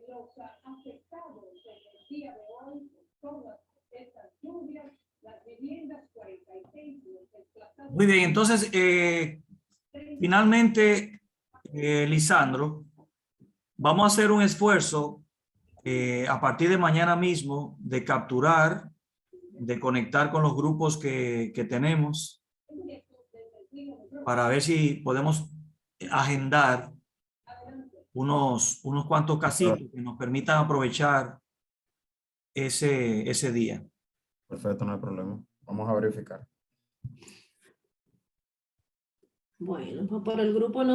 los afectados en el día de hoy, todas estas lluvias, las viviendas 46. Muy bien, entonces, finalmente, Lisandro, vamos a hacer un esfuerzo a partir de mañana mismo de capturar, de conectar con los grupos que tenemos para ver si podemos agendar unos cuantos casitos que nos permitan aprovechar ese día. Perfecto, no hay problema. Vamos a verificar. Bueno, pues por el grupo no